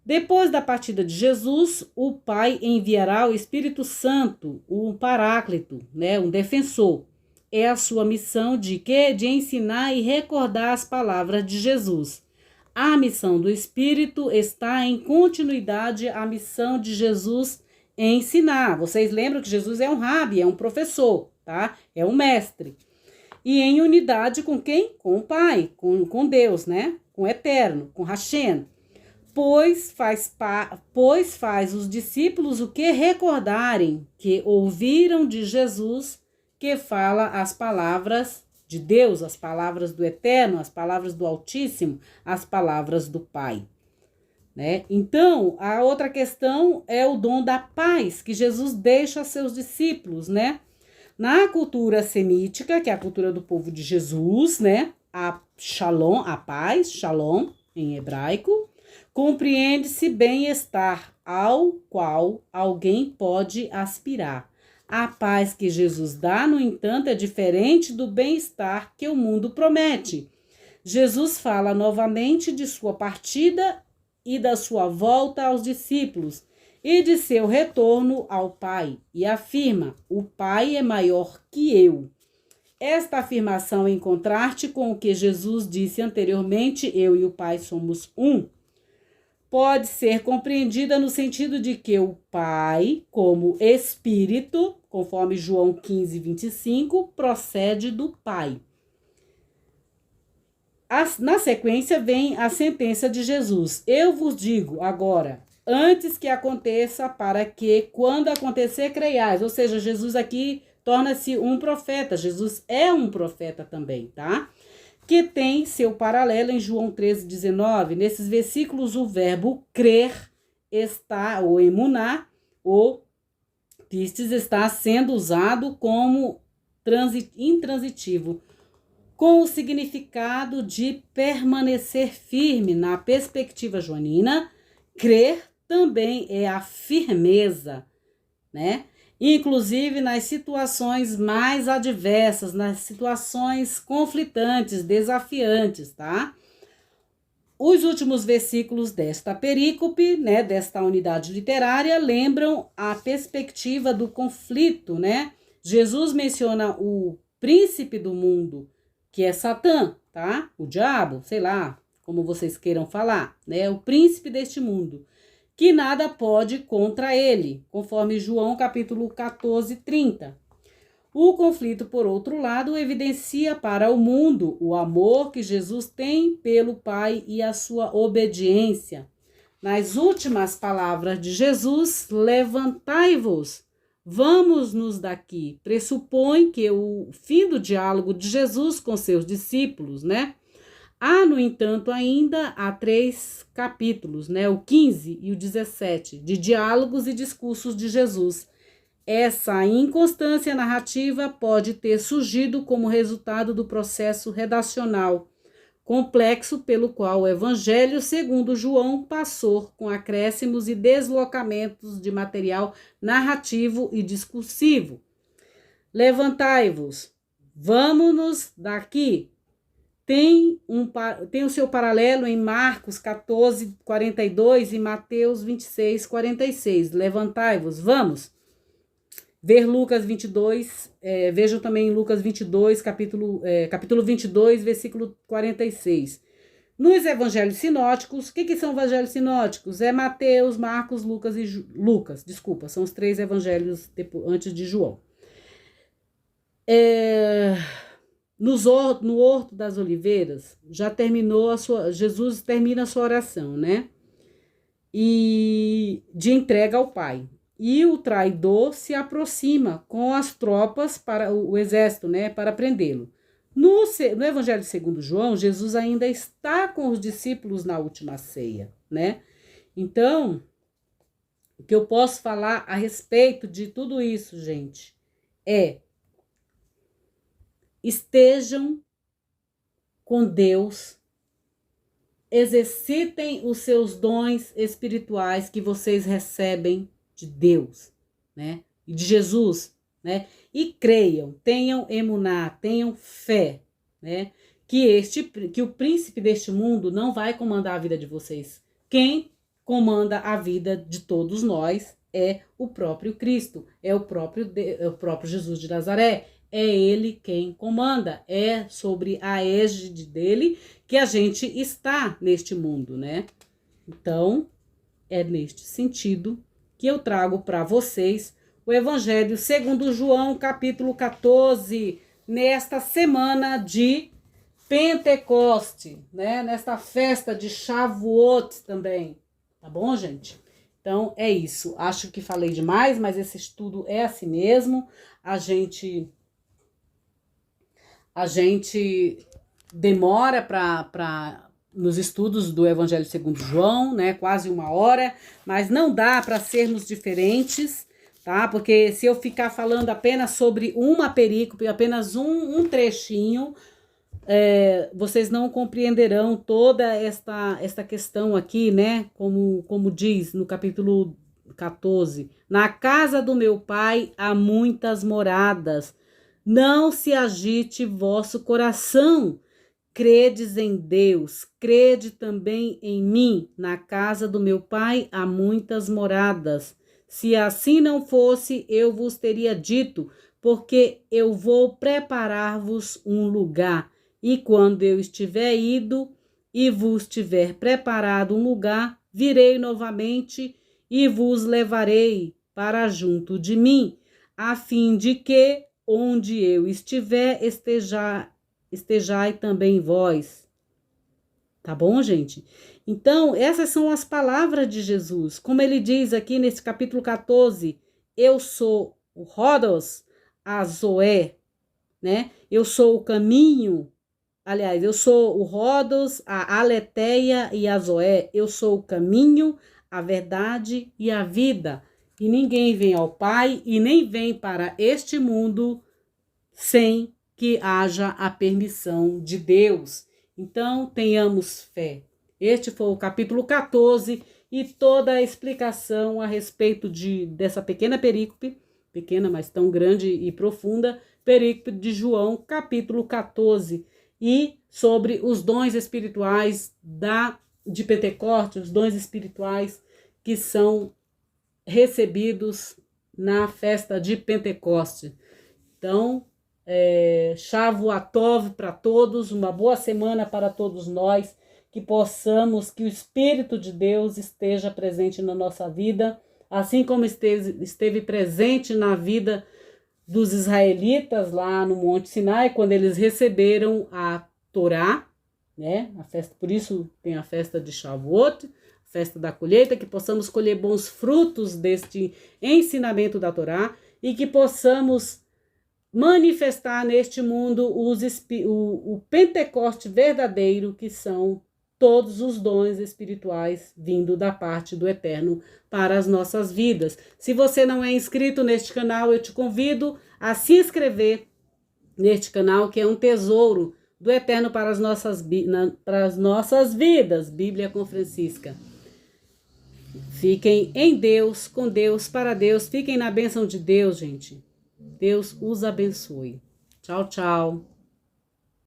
Depois da partida de Jesus, o Pai enviará o Espírito Santo, um paráclito, né, um defensor. É a sua missão de quê? De ensinar e recordar as palavras de Jesus. A missão do Espírito está em continuidade à missão de Jesus em ensinar. Vocês lembram que Jesus é um rabi, é um professor, tá? É um mestre. E em unidade com quem? Com o Pai, com Deus, né? Com o Eterno, com Hashem. Pois faz os discípulos o que? Recordarem que ouviram de Jesus, que fala as palavras de Deus, as palavras do Eterno, as palavras do Altíssimo, as palavras do Pai. Né? Então, a outra questão é o dom da paz que Jesus deixa a seus discípulos, né? Na cultura semítica, que é a cultura do povo de Jesus, né? A shalom, a paz, shalom em hebraico, compreende-se bem-estar ao qual alguém pode aspirar. A paz que Jesus dá, no entanto, é diferente do bem-estar que o mundo promete. Jesus fala novamente de sua partida e da sua volta aos discípulos e de seu retorno ao Pai, e afirma: o Pai é maior que eu. Esta afirmação, em contraste com o que Jesus disse anteriormente, eu e o Pai somos um, pode ser compreendida no sentido de que o Pai, como Espírito, conforme João 15, 25, procede do Pai. Na sequência vem a sentença de Jesus: eu vos digo agora, antes que aconteça, para que, quando acontecer, creiais. Ou seja, Jesus aqui torna-se um profeta. Jesus é um profeta também, tá? Que tem seu paralelo em João 13, 19. Nesses versículos, o verbo crer está, ou emuná, ou pistes, está sendo usado como intransitivo, com o significado de permanecer firme. Na perspectiva joanina, crer também é a firmeza, né? Inclusive nas situações mais adversas, nas situações conflitantes, desafiantes, tá? Os últimos versículos desta perícope, né, desta unidade literária, lembram a perspectiva do conflito, né? Jesus menciona o príncipe do mundo, que é Satã, tá? O diabo, sei lá, como vocês queiram falar, né? O príncipe deste mundo, que nada pode contra ele, conforme João capítulo 14, 30. O conflito, por outro lado, evidencia para o mundo o amor que Jesus tem pelo Pai e a sua obediência. Nas últimas palavras de Jesus, levantai-vos, vamos-nos daqui, pressupõe que o fim do diálogo de Jesus com seus discípulos, né? Há, no entanto, ainda há 3 capítulos, né, o 15 e o 17, de diálogos e discursos de Jesus. Essa inconstância narrativa pode ter surgido como resultado do processo redacional, complexo pelo qual o Evangelho segundo João passou com acréscimos e deslocamentos de material narrativo e discursivo. Levantai-vos, vamos-nos daqui. Tem o seu paralelo em Marcos 14, 42 e Mateus 26, 46. Levantai-vos, vamos. Ver Lucas 22, vejam também em Lucas 22, capítulo 22, versículo 46. Nos evangelhos sinóticos, o que são evangelhos sinóticos? É Mateus, Marcos, Lucas e Lucas, desculpa, são os 3 evangelhos antes de João. No Horto das Oliveiras, Jesus termina a sua oração, né? E de entrega ao Pai. E o traidor se aproxima com as tropas para o exército, né, para prendê-lo. No Evangelho segundo João, Jesus ainda está com os discípulos na última ceia, né? Então, o que eu posso falar a respeito de tudo isso, gente, estejam com Deus, exercitem os seus dons espirituais que vocês recebem de Deus, né? E de Jesus, né? E creiam, tenham emuná, tenham fé, né? Que o príncipe deste mundo não vai comandar a vida de vocês. Quem comanda a vida de todos nós é o próprio Cristo, é o próprio Jesus de Nazaré. É ele quem comanda, é sobre a égide dele que a gente está neste mundo, né? Então, é neste sentido que eu trago para vocês o Evangelho segundo João, capítulo 14, nesta semana de Pentecoste, né? Nesta festa de Shavuot também, tá bom, gente? Então, é isso. Acho que falei demais, mas esse estudo é assim mesmo. A gente demora nos estudos do Evangelho segundo João, né? Quase 1 hora, mas não dá para sermos diferentes, tá? Porque se eu ficar falando apenas sobre uma perícope, apenas um trechinho, vocês não compreenderão toda esta questão aqui, né? Como diz no capítulo 14, na casa do meu pai há muitas moradas, não se agite vosso coração, credes em Deus, crede também em mim, na casa do meu pai há muitas moradas, se assim não fosse, eu vos teria dito, porque eu vou preparar-vos um lugar, e quando eu estiver ido e vos tiver preparado um lugar, virei novamente e vos levarei para junto de mim, a fim de que, onde eu estiver, estejai também vós. Tá bom, gente? Então, essas são as palavras de Jesus. Como ele diz aqui nesse capítulo 14, eu sou o Rodos, a Zoé, né? Eu sou o caminho, aliás, eu sou o Rodos, a Aletheia e a Zoé. Eu sou o caminho, a verdade e a vida. E ninguém vem ao Pai e nem vem para este mundo sem que haja a permissão de Deus. Então, tenhamos fé. Este foi o capítulo 14 e toda a explicação a respeito dessa pequena perícope, pequena, mas tão grande e profunda, perícope de João, capítulo 14, e sobre os dons espirituais de Pentecostes, os dons espirituais que são recebidos na festa de Pentecoste. Então, Shavuot para todos, uma boa semana para todos nós, que o Espírito de Deus esteja presente na nossa vida, assim como esteve presente na vida dos israelitas lá no Monte Sinai, quando eles receberam a Torá, né? A festa, por isso tem a festa de Shavuot, festa da colheita, que possamos colher bons frutos deste ensinamento da Torá e que possamos manifestar neste mundo o Pentecoste verdadeiro, que são todos os dons espirituais vindo da parte do Eterno para as nossas vidas. Se você não é inscrito neste canal, eu te convido a se inscrever neste canal, que é um tesouro do eterno para para as nossas vidas. Bíblia com Francisca. Fiquem em Deus, com Deus, para Deus. Fiquem na bênção de Deus, gente. Deus os abençoe. Tchau, tchau.